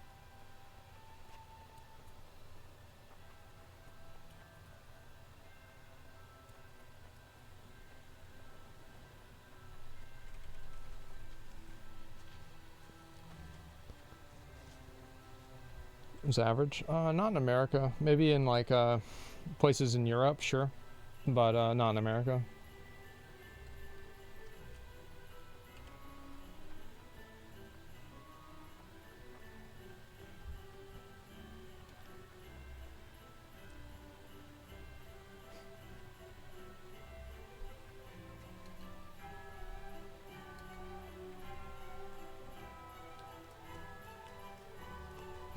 Is average? Not in America. Maybe in like places in Europe, sure, but not in America.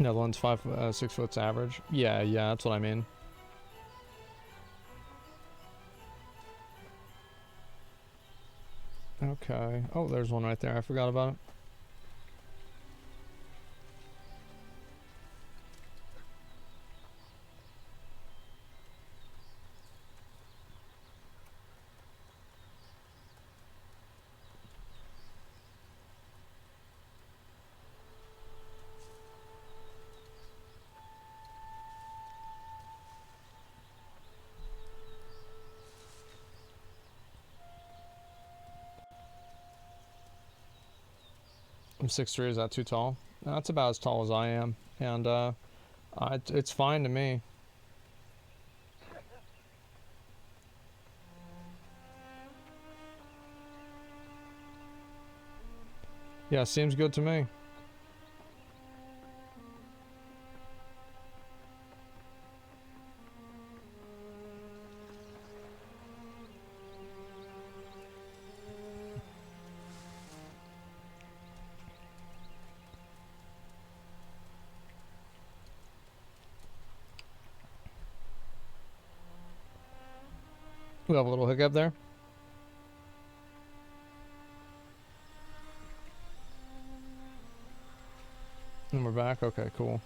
Netherlands 6 foot's average. Yeah, that's what I mean. Okay. Oh, there's one right there. I forgot about it. I'm 6'3", is that too tall? No, that's about as tall as I am, and it's fine to me. Yeah, seems good to me. We have a little hiccup there. And we're back? Okay, cool.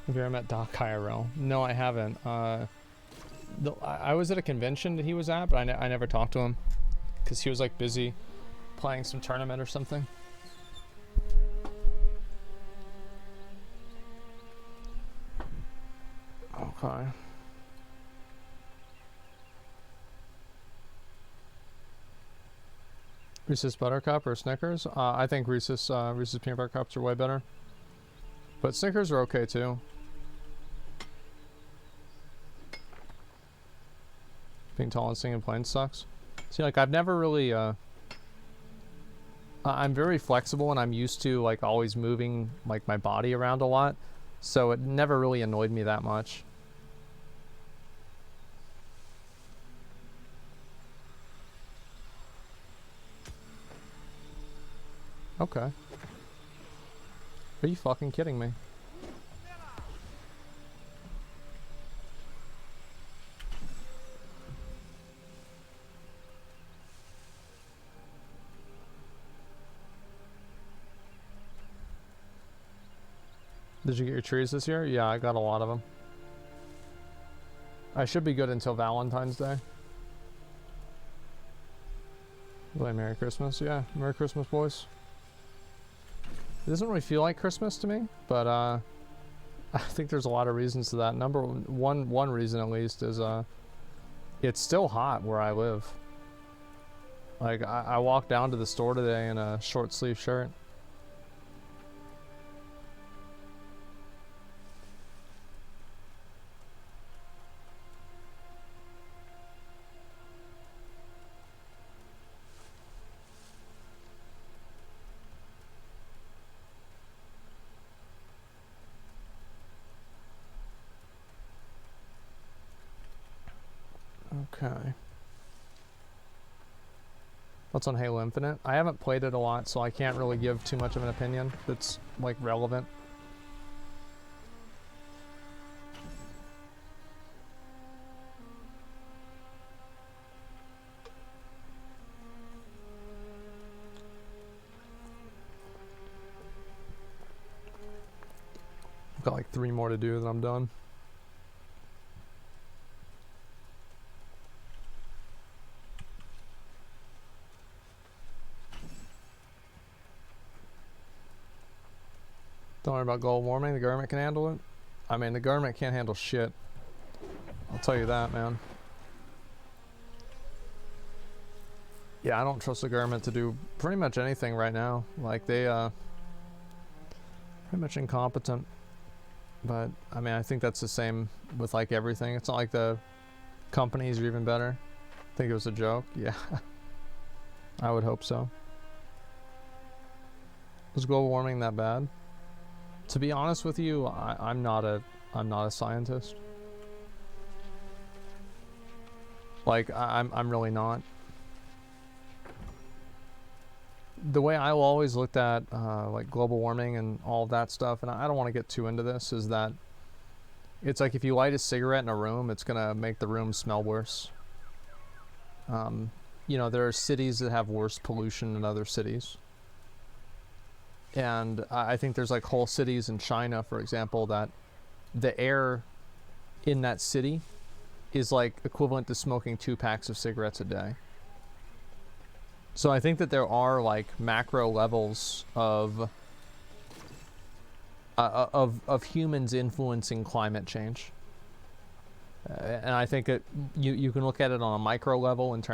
Have you ever met Doc IRL? No, I haven't. I was at a convention that he was at, but I never talked to him because he was like busy playing some tournament or something. Okay. Reese's Buttercup or Snickers? I think Reese's Peanut Butter Cups are way better. But Snickers are okay too. Being tall and singing planes sucks. See, like I've never really I'm very flexible and I'm used to like always moving like my body around a lot. So it never really annoyed me that much. Okay. Are you fucking kidding me? Did you get your trees this year? Yeah, I got a lot of them. I should be good until Valentine's Day. Really, Merry Christmas. Yeah, Merry Christmas, boys. It doesn't really feel like Christmas to me, but I think there's a lot of reasons to that. Number one reason at least is it's still hot where I live. Like I walked down to the store today in a short sleeve shirt. Okay. What's on Halo Infinite? I haven't played it a lot, so I can't really give too much of an opinion that's, like, relevant. I've got like 3 more to do, then I'm done. Don't worry about global warming, the government can handle it. I mean, the government can't handle shit. I'll tell you that, man. Yeah, I don't trust the government to do pretty much anything right now. Like, they, pretty much incompetent. But, I mean, I think that's the same with, like, everything. It's not like the companies are even better. I think it was a joke. Yeah. I would hope so. Is global warming that bad? To be honest with you, I'm not a scientist. Like, I'm really not. The way I always looked at like global warming and all of that stuff, and I don't want to get too into this, is that it's like if you light a cigarette in a room, it's gonna make the room smell worse. You know, there are cities that have worse pollution than other cities. And I think there's like whole cities in China, for example, that the air in that city is like equivalent to smoking 2 packs of cigarettes a day. So I think that there are like macro levels of humans influencing climate change. And I think you can look at it on a micro level in terms